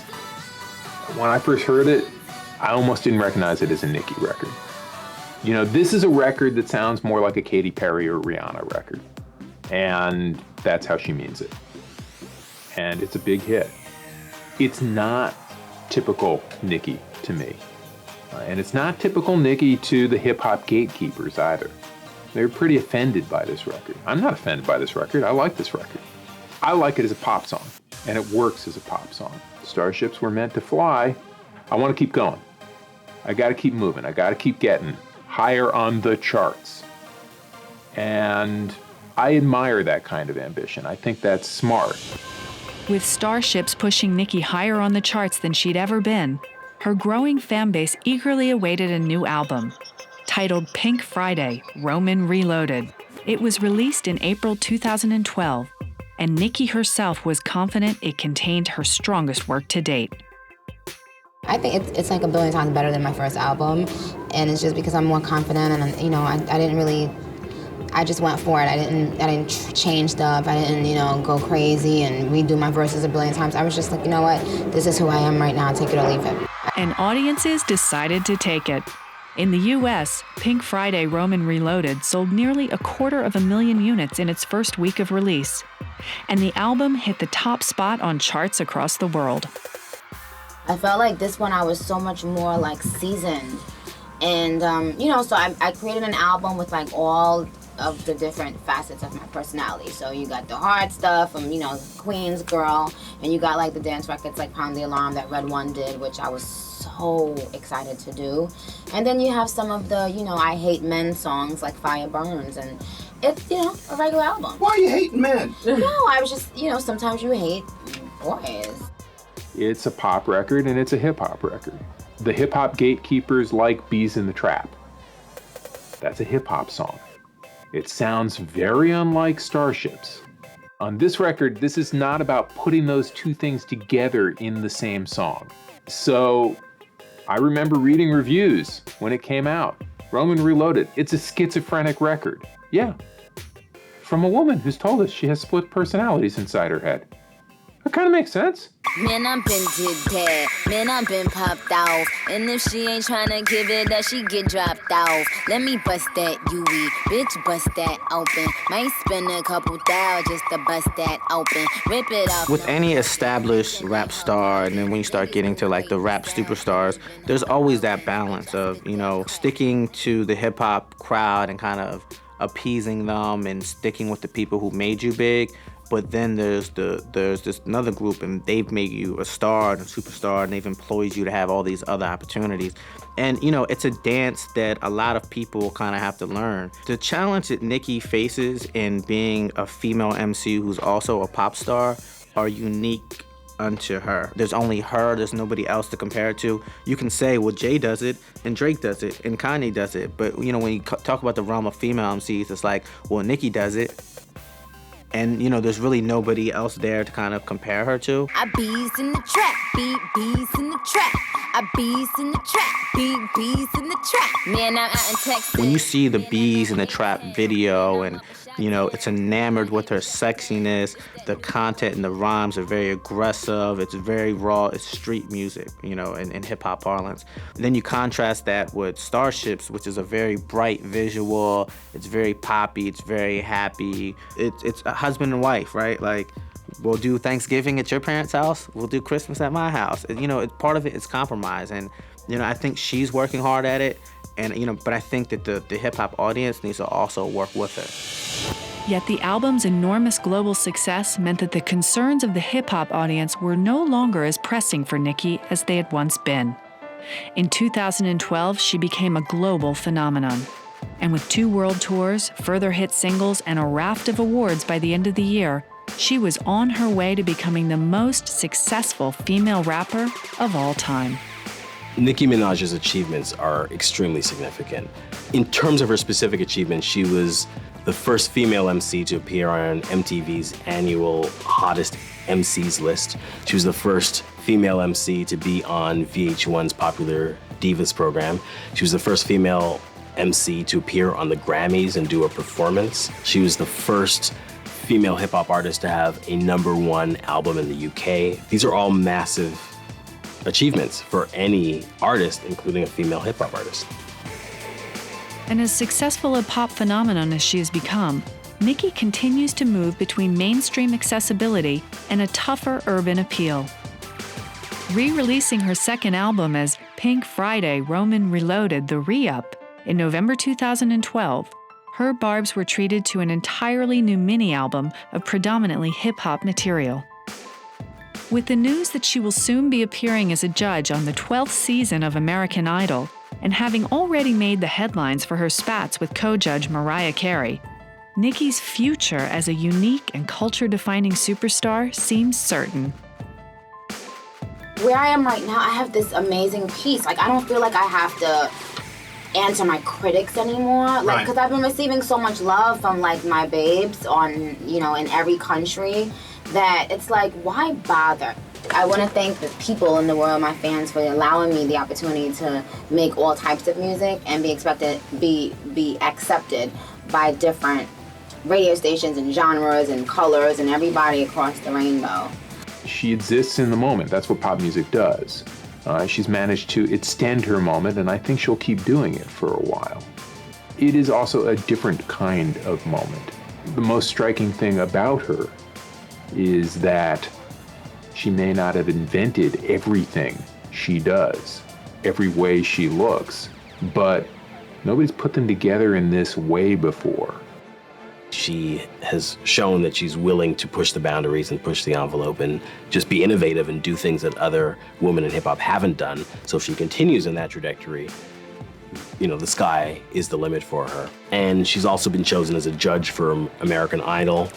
Speaker 5: When I first heard it, I almost didn't recognize it as a Nicki record. You know, this is a record that sounds more like a Katy Perry or Rihanna record. And that's how she means it. And it's a big hit. It's not typical Nicki to me. And it's not typical Nicki to the hip-hop gatekeepers either. They're pretty offended by this record. I'm not offended by this record. I like this record. I like it as a pop song, and it works as a pop song. Starships were meant to fly. I want to keep going. I got to keep moving. I got to keep getting higher on the charts. And I admire that kind of ambition. I think that's smart.
Speaker 2: With Starships pushing Nicki higher on the charts than she'd ever been, her growing fan base eagerly awaited a new album. Titled Pink Friday, Roman Reloaded. It was released in April 2012, and Nicki herself was confident it contained her strongest work to date.
Speaker 11: I think it's like a billion times better than my first album, and it's just because I'm more confident, and you know, I just went for it. I didn't change stuff. I didn't, go crazy and redo my verses a billion times. I was just like, you know what, this is who I am right now, take it or leave it.
Speaker 2: And audiences decided to take it. In the US, Pink Friday Roman Reloaded sold nearly 250,000 units in its first week of release, and the album hit the top spot on charts across the world.
Speaker 11: I felt like this one I was so much more like seasoned, and so I created an album with like all of the different facets of my personality. So you got the hard stuff from, Queens girl, and you got like the dance records like Pound the Alarm that Red One did, which I was so excited to do. And then you have some of the, I Hate Men songs like Fire Burns, and it's, a regular album.
Speaker 13: Why are you hating men?
Speaker 11: No, I was just, sometimes you hate boys.
Speaker 5: It's a pop record and it's a hip hop record. The hip hop gatekeepers like Bees in the Trap. That's a hip hop song. It sounds very unlike Starships. On this record, this is not about putting those two things together in the same song. So I remember reading reviews when it came out. Roman Reloaded, it's a schizophrenic record. Yeah, from a woman who's told us she has split personalities inside her head. That kind of makes sense.
Speaker 7: Man, I've been did that. Man, I've been popped off. And if she ain't tryna give it up, she get dropped off. Let me bust that UE. Bitch, bust that open. Might spend a couple thou just to bust that open. Rip it off.
Speaker 4: With any established rap star, and then when you start getting to like the rap superstars, there's always that balance of, sticking to the hip hop crowd and kind of appeasing them and sticking with the people who made you big. But then there's this another group, and they've made you a star and a superstar, and they've employed you to have all these other opportunities. And, it's a dance that a lot of people kind of have to learn. The challenge that Nicki faces in being a female MC who's also a pop star are unique unto her. There's only her, there's nobody else to compare it to. You can say, well, Jay does it, and Drake does it, and Kanye does it. But, when you talk about the realm of female MCs, it's like, well, Nicki does it. And, there's really nobody else there to kind of compare her to.
Speaker 7: I bees in the trap, bees in the trap. I bees in the trap, big bees in the trap. Man, I'm out in Texas.
Speaker 4: When you see the Bees in the Trap video and, you know, it's enamored with her sexiness, the content and the rhymes are very aggressive, it's very raw, it's street music, you know, in hip-hop parlance. And then you contrast that with Starships, which is a very bright visual, it's very poppy, it's very happy. It's a husband and wife, right? Like, we'll do Thanksgiving at your parents' house, we'll do Christmas at my house. And, you know, part of it is compromise. And, you know, I think she's working hard at it. And, you know, but I think that the hip-hop audience needs to also work with her.
Speaker 2: Yet the album's enormous global success meant that the concerns of the hip-hop audience were no longer as pressing for Nicki as they had once been. In 2012, she became a global phenomenon. And with 2 world tours, further hit singles, and a raft of awards by the end of the year, she was on her way to becoming the most successful female rapper of all time.
Speaker 3: Nicki Minaj's achievements are extremely significant. In terms of her specific achievements, she was the first female MC to appear on MTV's annual Hottest MCs list. She was the first female MC to be on VH1's popular Divas program. She was the first female MC to appear on the Grammys and do a performance. She was the first female hip-hop artist to have a #1 album in the UK. These are all massive achievements for any artist, including a female hip-hop artist.
Speaker 2: And as successful a pop phenomenon as she has become, Nicki continues to move between mainstream accessibility and a tougher urban appeal. Re-releasing her second album as Pink Friday Roman Reloaded The Re-Up in November 2012, her barbs were treated to an entirely new mini-album of predominantly hip-hop material. With the news that she will soon be appearing as a judge on the 12th season of American Idol, and having already made the headlines for her spats with co-judge Mariah Carey, Nicki's future as a unique and culture-defining superstar seems certain.
Speaker 11: Where I am right now, I have this amazing piece. Like, I don't feel like I have to answer my critics anymore. Like, because I've been receiving so much love from, like, my babes on, you know, in every country, that it's like, why bother? I want to thank the people in the world, my fans, for allowing me the opportunity to make all types of music and be accepted by different radio stations and genres and colors and everybody across the rainbow.
Speaker 5: She exists in the moment. That's what pop music does. She's managed to extend her moment, and I think she'll keep doing it for a while. It is also a different kind of moment. The most striking thing about her is that she may not have invented everything she does, every way she looks, but nobody's put them together in this way before.
Speaker 3: She has shown that she's willing to push the boundaries and push the envelope and just be innovative and do things that other women in hip-hop haven't done. So if she continues in that trajectory, you know, the sky is the limit for her. And she's also been chosen as a judge for American Idol.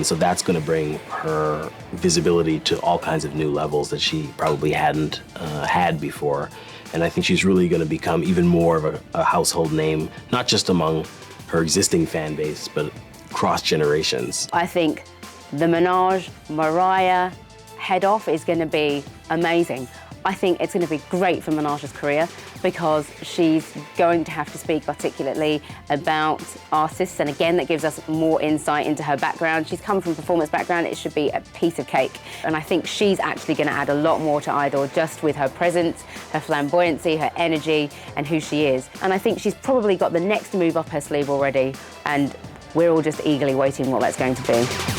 Speaker 3: So that's going to bring her visibility to all kinds of new levels that she probably hadn't had before. And I think she's really going to become even more of a household name, not just among her existing fan base, but cross generations.
Speaker 6: I think the Minaj, Mariah head-off is going to be amazing. I think it's going to be great for Minaj's career because she's going to have to speak articulately about artists, and again, that gives us more insight into her background. She's come from a performance background, it should be a piece of cake. And I think she's actually going to add a lot more to Idol just with her presence, her flamboyancy, her energy, and who she is. And I think she's probably got the next move up her sleeve already, and we're all just eagerly waiting what that's going to be.